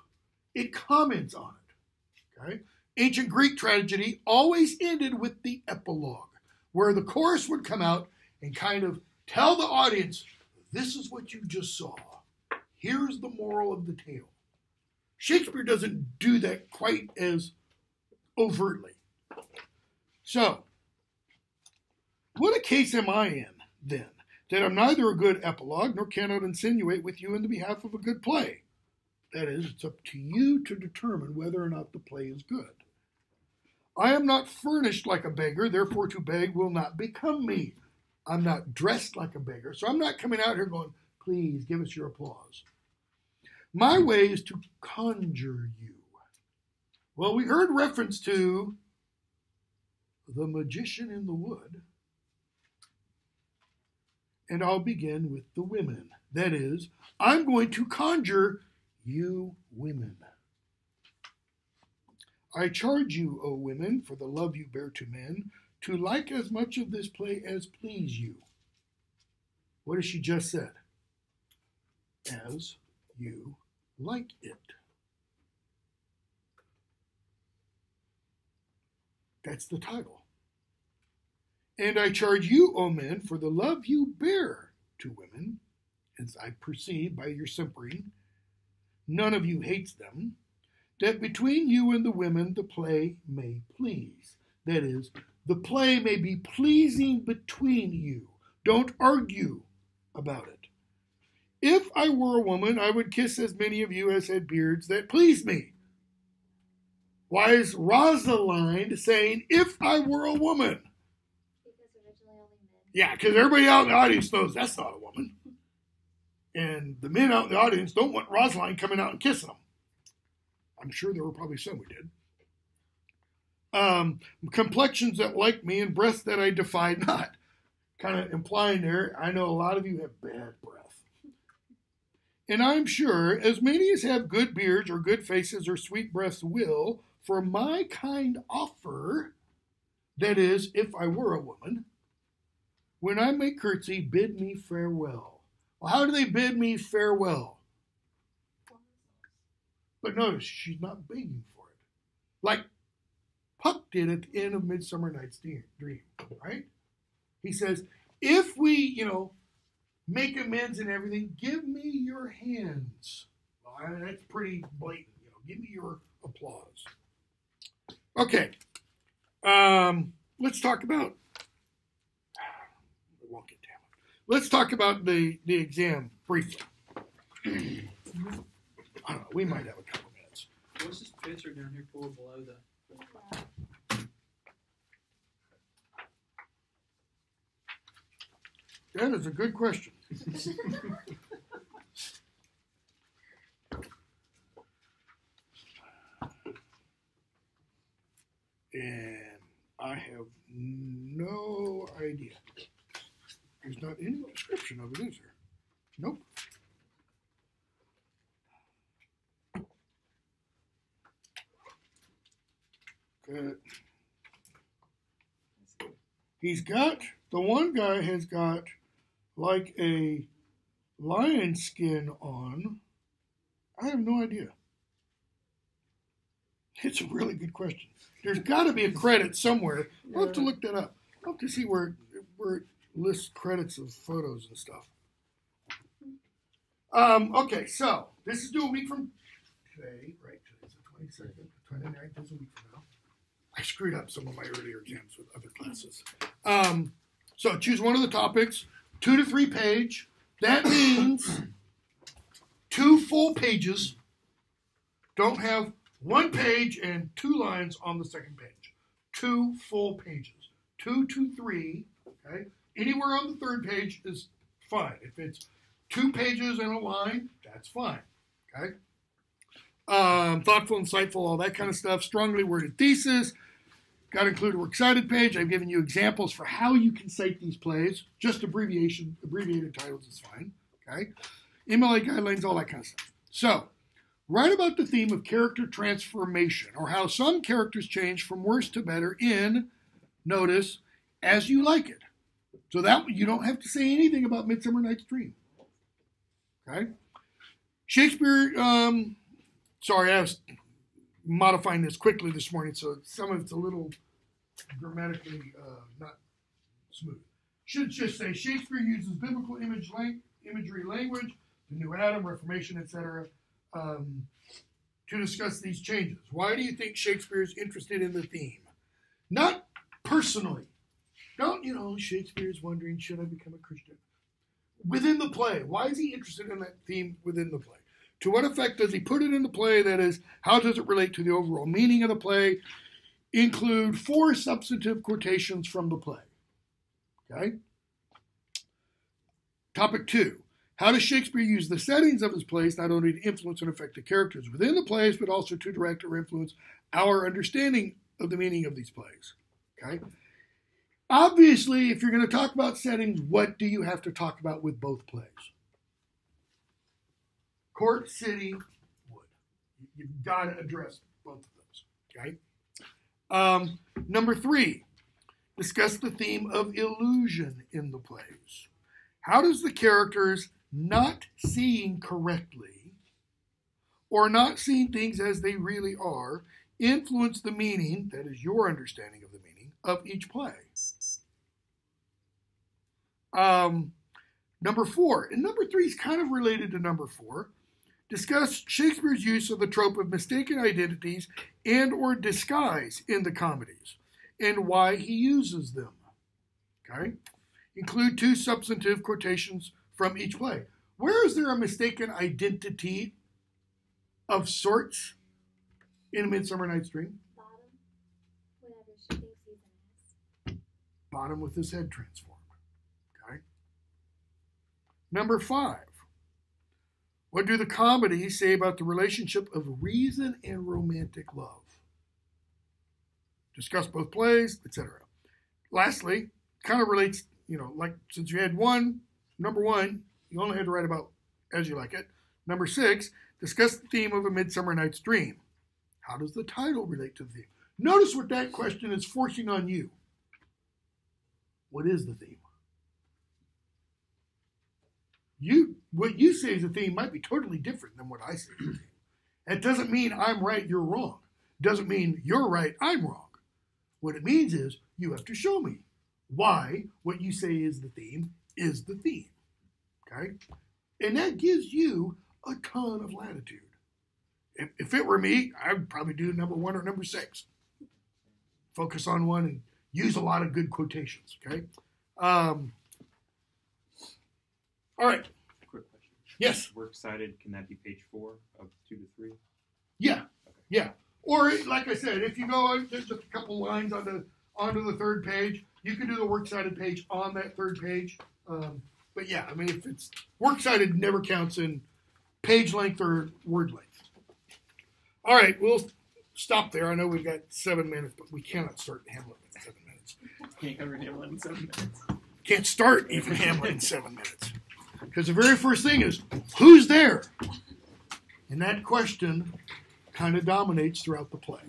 It comments on it. Okay? Ancient Greek tragedy always ended with the epilogue, where the chorus would come out and kind of tell the audience, this is what you just saw. Here's the moral of the tale. Shakespeare doesn't do that quite as overtly. So, what a case am I in, then, that I'm neither a good epilogue nor cannot insinuate with you in the behalf of a good play. That is, it's up to you to determine whether or not the play is good. I am not furnished like a beggar, therefore to beg will not become me. I'm not dressed like a beggar, so I'm not coming out here going, please give us your applause. My way is to conjure you. Well, we heard reference to the magician in the wood, and I'll begin with the women. That is, I'm going to conjure you women. I charge you, O women, for the love you bear to men, to like as much of this play as please you. What has she just said? As you like it. That's the title. And I charge you, O men, for the love you bear to women, as I perceive by your simpering, none of you hates them, that between you and the women the play may please. That is, the play may be pleasing between you. Don't argue about it. If I were a woman, I would kiss as many of you as had beards that please me. Why is Rosalind saying, if I were a woman? Because originally only men. Yeah, because everybody out in the audience knows that's not a woman. And the men out in the audience don't want Rosalind coming out and kissing them. I'm sure there were probably some who did. Complexions that like me and breaths that I defy not. Kind of implying there, I know a lot of you have bad breath. And I'm sure as many as have good beards or good faces or sweet breaths will, for my kind offer, that is, if I were a woman, when I make curtsy, bid me farewell. Well, how do they bid me farewell? But notice, she's not begging for it. Like Puck did at the end of Midsummer Night's Dream, right? He says, if we, make amends and everything, give me your hands. Well, that's pretty blatant, give me your applause. Okay, let's talk about, let's talk about the exam briefly. I don't know, we might have a couple minutes. What's this picture down here pulled below the? That is a good question. And I have no idea. There's not any description of it, is there? Nope. The one guy has got like a lion skin on. I have no idea. It's a really good question. There's got to be a credit somewhere. I'll have to look that up. I'll have to see where it lists credits of photos and stuff. Okay, so this is due a week from today, right? Today's the 22nd. The 29th is a week from now. I screwed up some of my earlier exams with other classes. So choose one of the topics, 2 to 3 page. That means 2 full pages. Don't have 1 page and 2 lines on the second page. 2 full pages. 2 to 3. Okay. Anywhere on the third page is fine. If it's 2 pages and a line, that's fine. Okay. Thoughtful, insightful, all that kind of stuff. Strongly worded thesis. Got to include a works cited page. I've given you examples for how you can cite these plays. Just abbreviated titles is fine. Okay. MLA guidelines, all that kind of stuff. So, write about the theme of character transformation, or how some characters change from worse to better in, notice, As You Like It. So that you don't have to say anything about Midsummer Night's Dream. Okay? Shakespeare, sorry, I was modifying this quickly this morning, so some of it's a little grammatically not smooth. Should just say Shakespeare uses biblical imagery language, the New Adam, Reformation, etc., to discuss these changes. Why do you think Shakespeare is interested in the theme? Not personally. Don't, Shakespeare's wondering, should I become a Christian? Within the play. Why is he interested in that theme within the play? To what effect does he put it in the play? That is, how does it relate to the overall meaning of the play? Include 4 substantive quotations from the play. Okay? Topic 2. How does Shakespeare use the settings of his plays not only to influence and affect the characters within the plays, but also to direct or influence our understanding of the meaning of these plays? Okay? Obviously, if you're going to talk about settings, what do you have to talk about with both plays? Court, city, wood. You've got to address both of those. Okay? Number 3, discuss the theme of illusion in the plays. How does the characters not seeing correctly or not seeing things as they really are influence the meaning, that is your understanding of the meaning, of each play? Number 4, and number 3 is kind of related to number 4. Discuss Shakespeare's use of the trope of mistaken identities and or disguise in the comedies and why he uses them. Okay? Include 2 substantive quotations from each play. Where is there a mistaken identity of sorts in A Midsummer Night's Dream? Bottom, whenever she thinks he's an ass. Bottom with his head transformed. Okay. Number 5. What do the comedies say about the relationship of reason and romantic love? Discuss both plays, etc. Lastly, kind of relates, like since you had number 1, you only had to write about As You Like It. Number 6, discuss the theme of A Midsummer Night's Dream. How does the title relate to the theme? Notice what that question is forcing on you. What is the theme? What you say is a theme might be totally different than what I say is a theme. That doesn't mean I'm right, you're wrong. Doesn't mean you're right, I'm wrong. What it means is you have to show me why what you say is the theme is the theme. Okay? And that gives you a ton of latitude. If it were me, I would probably do number 1 or number 6. Focus on one and use a lot of good quotations. Okay? All right. Quick question. Yes. Works cited, can that be page 4 of 2 to 3? Yeah. Okay. Yeah. Or, like I said, if you go, there's just a couple lines onto the third page, you can do the works cited page on that third page. But yeah, I mean, if it's works cited, never counts in page length or word length. All right, we'll stop there. I know we've got 7 minutes, but we cannot start Hamlet in 7 minutes. Can't cover Hamlet in 7 minutes. Can't start even Hamlet in 7 minutes. Because the very first thing is, who's there? And that question kind of dominates throughout the play.